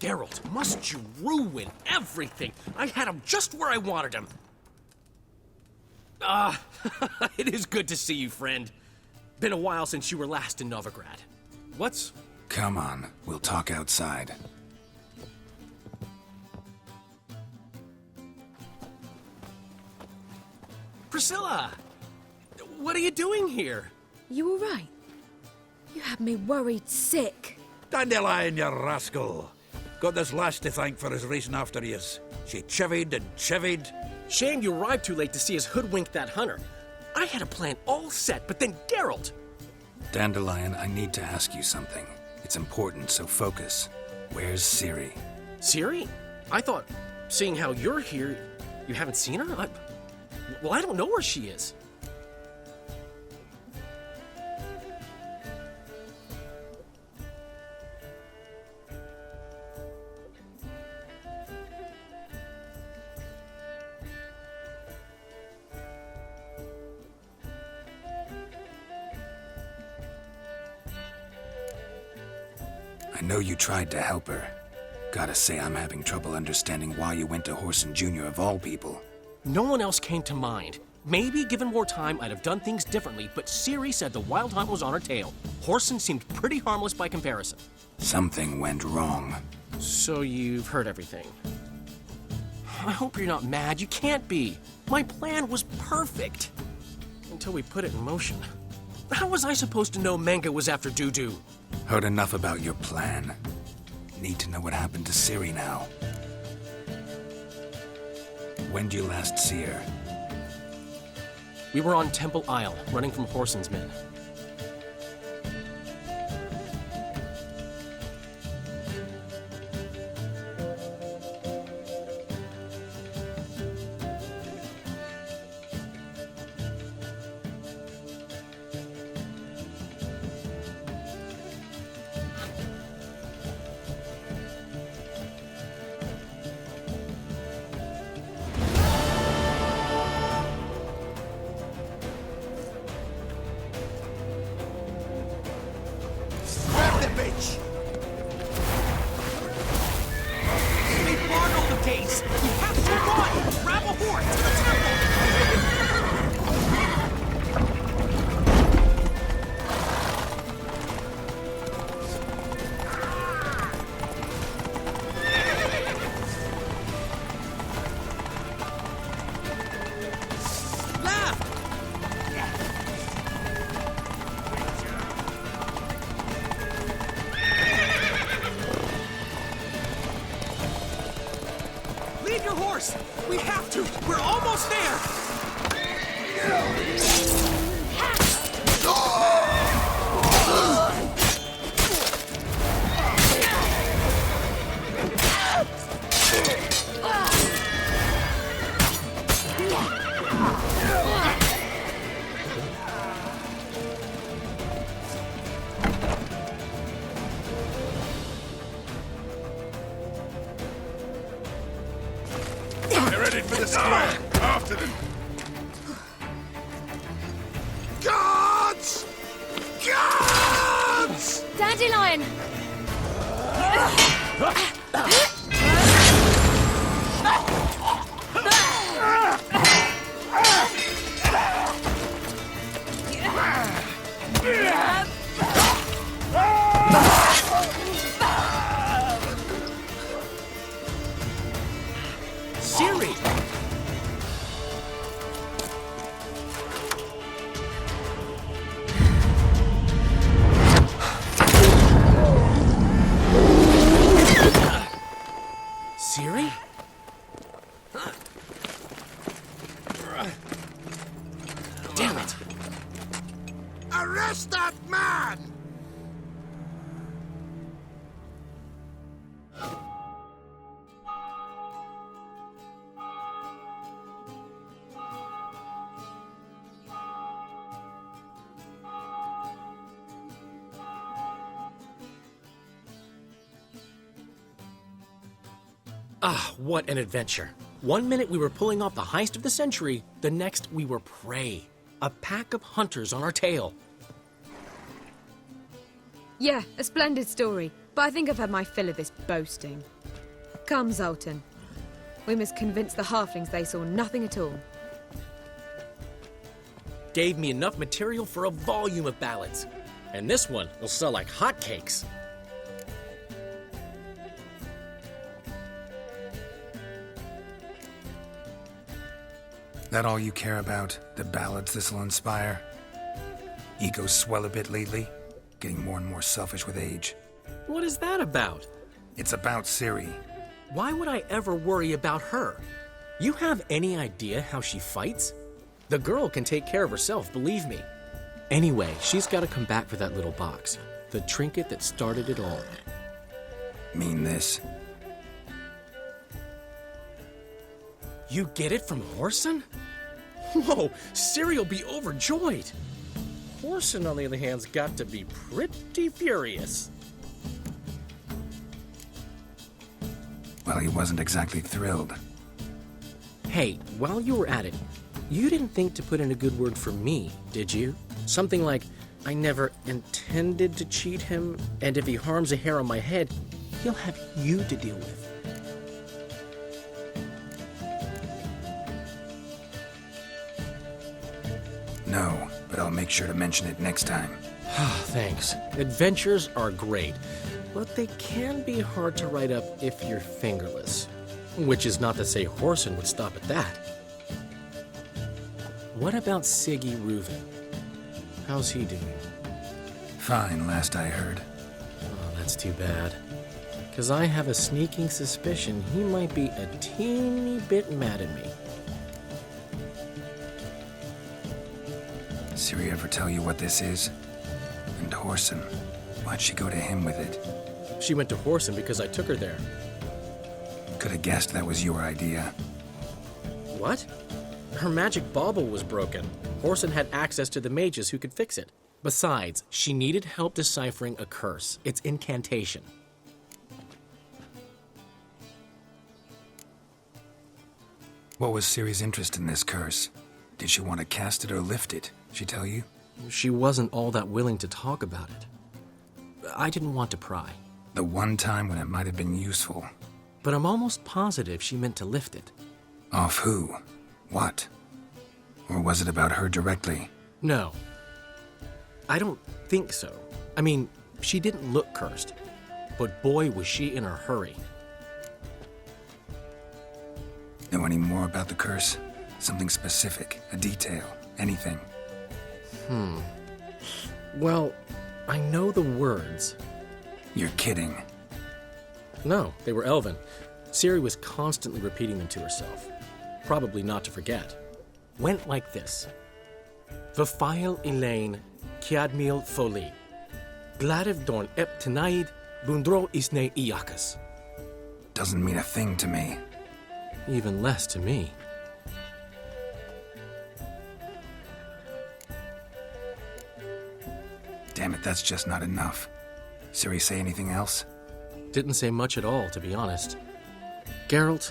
Geralt, must you ruin everything? I had him just where I wanted him. It is good to see you, friend. Been a while since you were last in Novigrad. What's... Come on, we'll talk outside. Priscilla! What are you doing here? You all right? You had me worried sick. Dandelion, you rascal! Got this lass to thank for his racing after yous. She chivied and chivied. Shame you arrived too late to see us hoodwink that hunter. I had a plan all set, but then Geralt... Dandelion, I need to ask you something. It's important, so focus. Where's Ciri? Ciri? I thought, seeing how you're here, you haven't seen her? Well, I don't know where she is. I know you tried to help her. Gotta say, I'm having trouble understanding why you went to Whoreson Jr. of all people. No one else came to mind. Maybe, given more time, I'd have done things differently, but Ciri said the Wild Hunt was on her tail. Whoreson seemed pretty harmless by comparison. Something went wrong. So you've heard everything. I hope you're not mad. You can't be. My plan was perfect. Until we put it in motion. How was I supposed to know Manga was after Dudu? Heard enough about your plan. Need to know what happened to Ciri now. When did you last see her? We were on Temple Isle, running from Whoreson's men. We have to! We're almost there! square! After them! Guards! Guards! Dandelion! Ciri! Ciri? Damn it! Arrest that man! Ah, what an adventure. One minute we were pulling off the heist of the century, the next we were prey. A pack of hunters on our tail. Yeah, a splendid story, but I think I've had my fill of this boasting. Come, Zoltan. We must convince the halflings they saw nothing at all. Gave me enough material for a volume of ballads. And this one will sell like hotcakes. That all you care about? The ballads this'll inspire? Egos swell a bit lately, getting more and more selfish with age. What is that about? It's about Ciri. Why would I ever worry about her? You have any idea how she fights? The girl can take care of herself, believe me. Anyway, she's got to come back for that little box. The trinket that started it all. Mean this? You get it from Whoreson? Whoa, Ciri'll be overjoyed. Whoreson, on the other hand, has got to be pretty furious. Well, he wasn't exactly thrilled. Hey, while you were at it, you didn't think to put in a good word for me, did you? Something like, I never intended to cheat him, and if he harms a hair on my head, he'll have you to deal with. No, but I'll make sure to mention it next time. Thanks. Adventures are great, but they can be hard to write up if you're fingerless. Which is not to say Whoreson would stop at that. What about Siggy Reuven? How's he doing? Fine, last I heard. Oh, that's too bad. Because I have a sneaking suspicion he might be a teeny bit mad at me. Ciri ever tell you what this is? And Whoreson, why'd she go to him with it? She went to Whoreson because I took her there. Could have guessed that was your idea. What? Her magic bauble was broken. Whoreson had access to the mages who could fix it. Besides, she needed help deciphering a curse. Its incantation. What was Ciri's interest in this curse? Did she want to cast it or lift it? She tell you? She wasn't all that willing to talk about it. I didn't want to pry. The one time when it might have been useful. But I'm almost positive she meant to lift it. Off who? What? Or was it about her directly? No. I don't think so. I mean, she didn't look cursed. But boy, was she in a hurry. Know any more about the curse? Something specific, a detail, anything? Well, I know the words. You're kidding. No, they were Elven. Ciri was constantly repeating them to herself. Probably not to forget. Went like this. Vafile Elaine, Kiadmil Foli. Gladev Dorn Ep Tenaid, Bundro Isne Iakas. Doesn't mean a thing to me. Even less to me. Damn it, that's just not enough. Ciri say anything else? Didn't say much at all, to be honest. Geralt,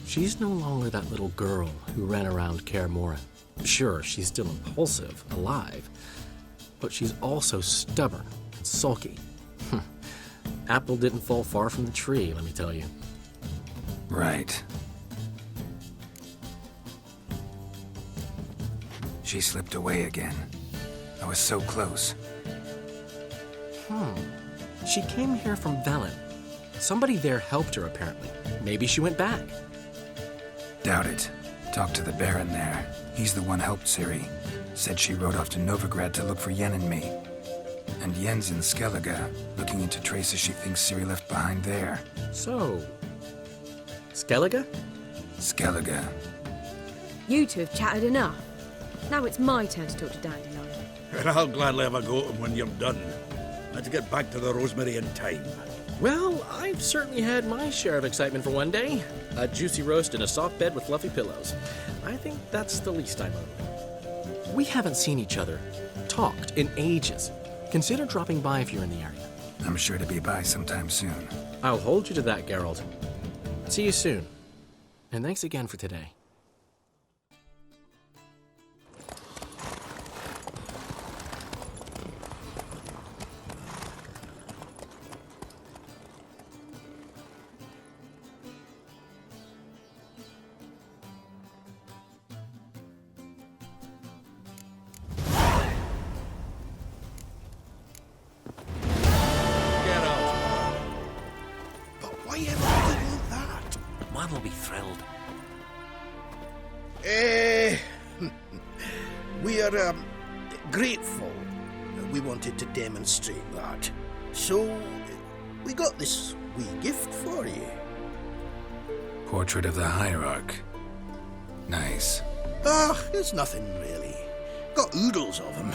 She's no longer that little girl who ran around Kaer Morhen. Sure, she's still impulsive, alive, but she's also stubborn and sulky. Apple didn't fall far from the tree, let me tell you. Right. She slipped away again. I was so close. She came here from Velen. Somebody there helped her, apparently. Maybe she went back. Doubt it. Talked to the Baron there. He's the one helped Ciri. Said she rode off to Novigrad to look for Yen and me. And Yen's in Skellige, looking into traces she thinks Ciri left behind there. So, Skellige? Skellige. You two have chatted enough. Now it's my turn to talk to Dandelion. And I'll gladly have a go at him when you're done. Let's get back to the Rosemary in time. Well, I've certainly had my share of excitement for one day. A juicy roast in a soft bed with fluffy pillows. I think that's the least I'm owed. We haven't seen each other, talked in ages. Consider dropping by if you're in the area. I'm sure to be by sometime soon. I'll hold you to that, Geralt. See you soon. And thanks again for today. Mom will be thrilled. We are grateful. We wanted to demonstrate that. So, we got this wee gift for you. Portrait of the Hierarch. Nice. It's nothing really. Got oodles of them.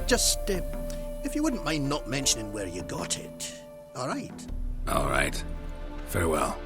Just, if you wouldn't mind not mentioning where you got it. All right? All right. Farewell.